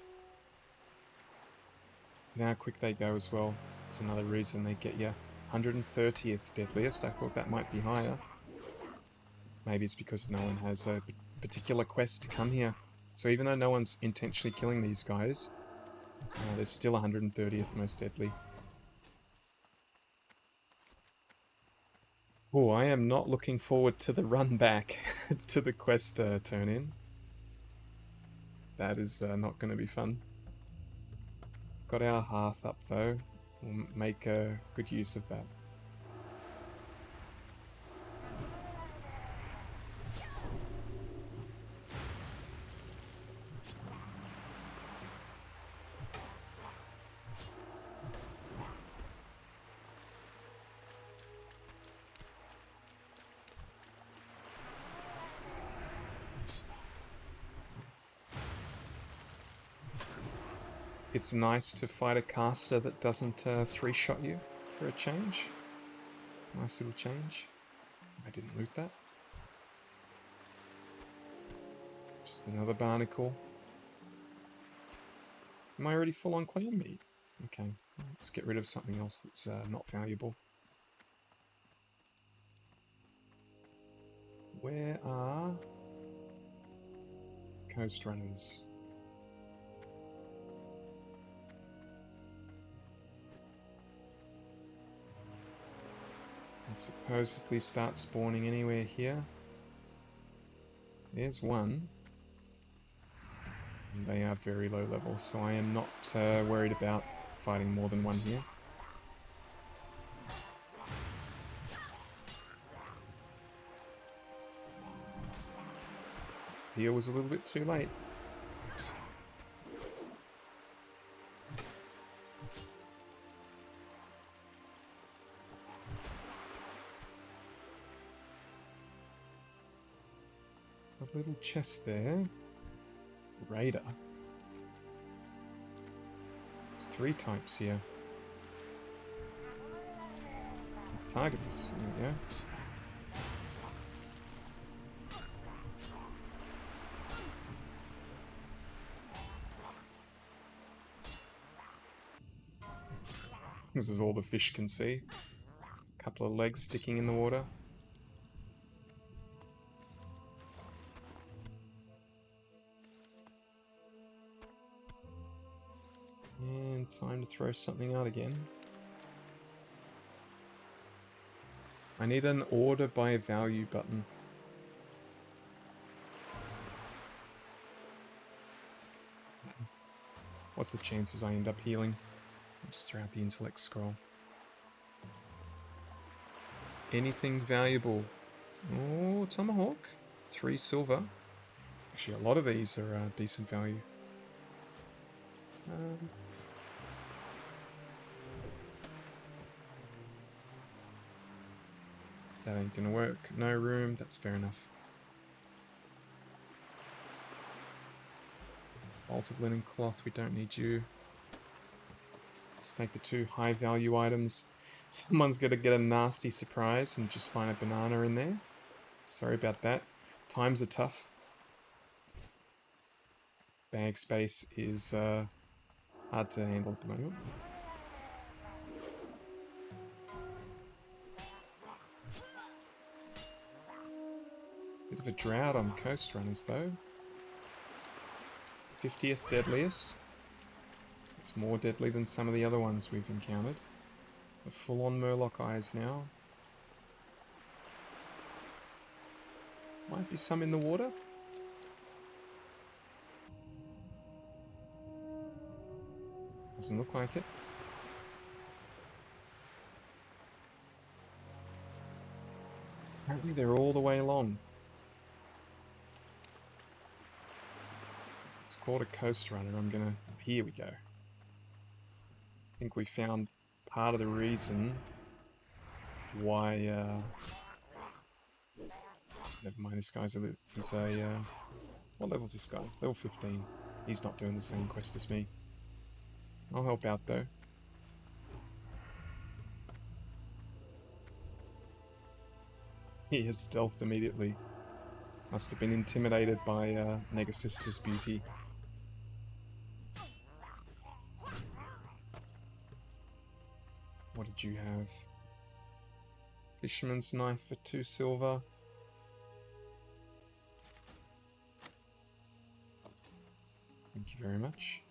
Now how quick they go as well. It's another reason they get you. 130th deadliest. I thought that might be higher. Maybe it's because no one has a particular quest to come here. So even though no one's intentionally killing these guys, they're still 130th most deadly. Oh, I am not looking forward to the run back to the quest turn-in. That is not going to be fun. Got our hearth up though. We'll make good use of that. It's nice to fight a caster that doesn't 3-shot you for a change. Nice little change. I didn't loot that. Just another barnacle. Am I already full on clan meat? Okay, let's get rid of something else that's not valuable. Where are coast runners? And supposedly start spawning anywhere here. There's one. And they are very low level, so I am not worried about fighting more than one here. Here was a little bit too late. A little chest there. Raider. There's 3 types here. Target this. There we go. This is all the fish can see. A couple of legs sticking in the water. And time to throw something out again. I need an order by value button. What's the chances I end up healing? I'll just throw out the intellect scroll. Anything valuable? Oh, tomahawk. 3 silver. Actually, a lot of these are decent value. That ain't gonna work. No room. That's fair enough. Bolt of linen cloth. We don't need you. Let's take the 2 high value items. Someone's gonna get a nasty surprise and just find a banana in there. Sorry about that. Times are tough. Bag space is hard to handle at the moment. Bit of a drought on coast runners though. 50th deadliest. So it's more deadly than some of the other ones we've encountered. The full-on Murloc eyes now. Might be some in the water. Doesn't look like it. Apparently they're all the way along. It's called a coast runner. I'm gonna... Here we go. I think we found part of the reason why... Never mind, this guy's he's a... What level's this guy? Level 15. He's not doing the same quest as me. I'll help out though. He has stealthed immediately. Must have been intimidated by Negasister's beauty. What did you have? Fisherman's knife for 2 silver. Thank you very much.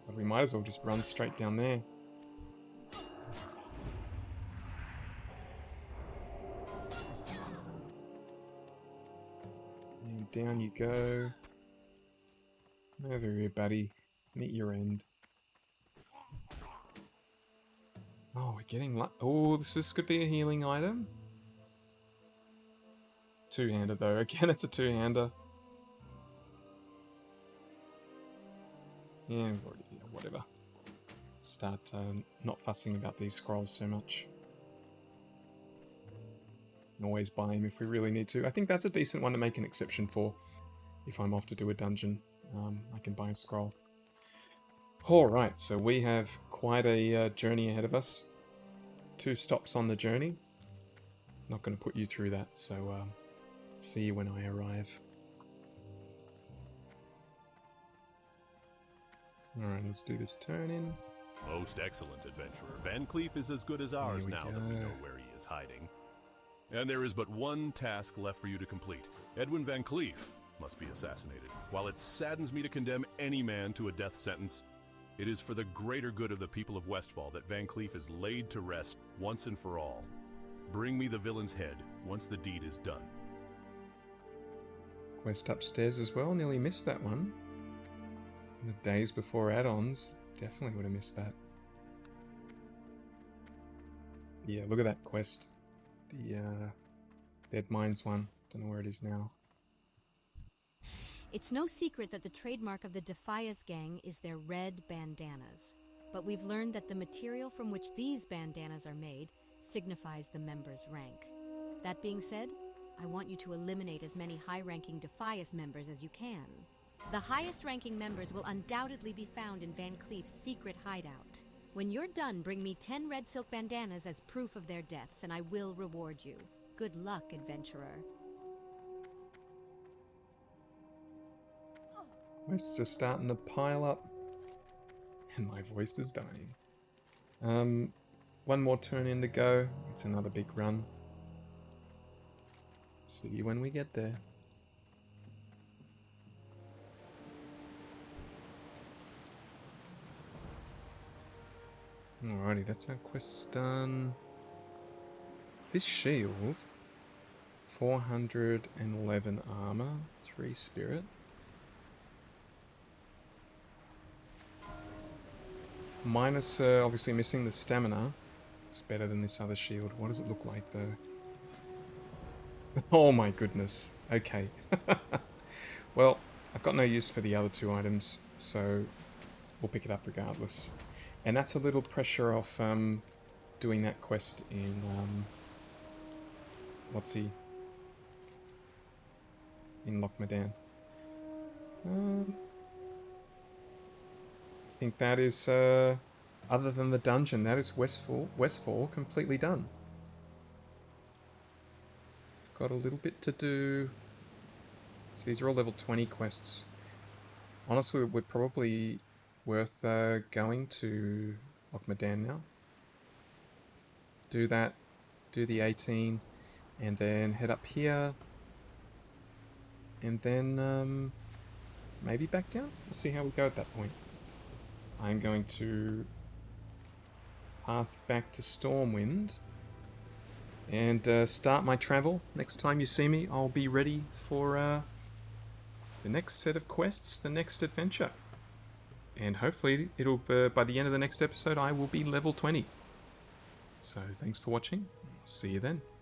But we might as well just run straight down there. And down you go. Over here, buddy. Meet your end. Oh, we're getting oh, this could be a healing item. Two-hander though. Again, it's a two-hander. Yeah, whatever. Start not fussing about these scrolls so much. Can always buy them if we really need to. I think that's a decent one to make an exception for. If I'm off to do a dungeon, I can buy a scroll. Alright, so we have quite a journey ahead of us. 2 stops on the journey. Not going to put you through that, so see you when I arrive. Alright, let's do this turn in. Most excellent, adventurer. Van Cleef is as good as ours now that we know where he is hiding. And there is but one task left for you to complete. Edwin Van Cleef must be assassinated. While it saddens me to condemn any man to a death sentence, it is for the greater good of the people of Westfall that Van Cleef is laid to rest once and for all. Bring me the villain's head once the deed is done. Quest upstairs as well, nearly missed that one. In the days before add-ons, definitely would have missed that. Yeah, look at that quest. The Dead Mines one. Don't know where it is now. It's no secret that the trademark of the Defias gang is their red bandanas. But we've learned that the material from which these bandanas are made signifies the member's rank. That being said, I want you to eliminate as many high-ranking Defias members as you can. The highest-ranking members will undoubtedly be found in Van Cleef's secret hideout. When you're done, bring me 10 red silk bandanas as proof of their deaths, and I will reward you. Good luck, adventurer. Quests are starting to pile up. And my voice is dying. One more turn in to go. It's another big run. See you when we get there. Alrighty, that's our quest done. This shield, 411 armor, 3 spirit. Minus, obviously missing the stamina. It's better than this other shield. What does it look like though? Oh my goodness. Okay. Well, I've got no use for the other 2 items, so we'll pick it up regardless. And that's a little pressure off doing that quest in, in Lochmadan. I think that is, other than the dungeon, that is Westfall completely done. Got a little bit to do So these are all level 20 quests. Honestly, we're probably worth going to Okmadan now. Do that, do the 18, and then head up here, and then maybe back down? We'll see how we go at that point. I'm going to path back to Stormwind and start my travel. Next time you see me, I'll be ready for the next set of quests, the next adventure. And hopefully, it'll by the end of the next episode, I will be level 20. So thanks for watching. See you then.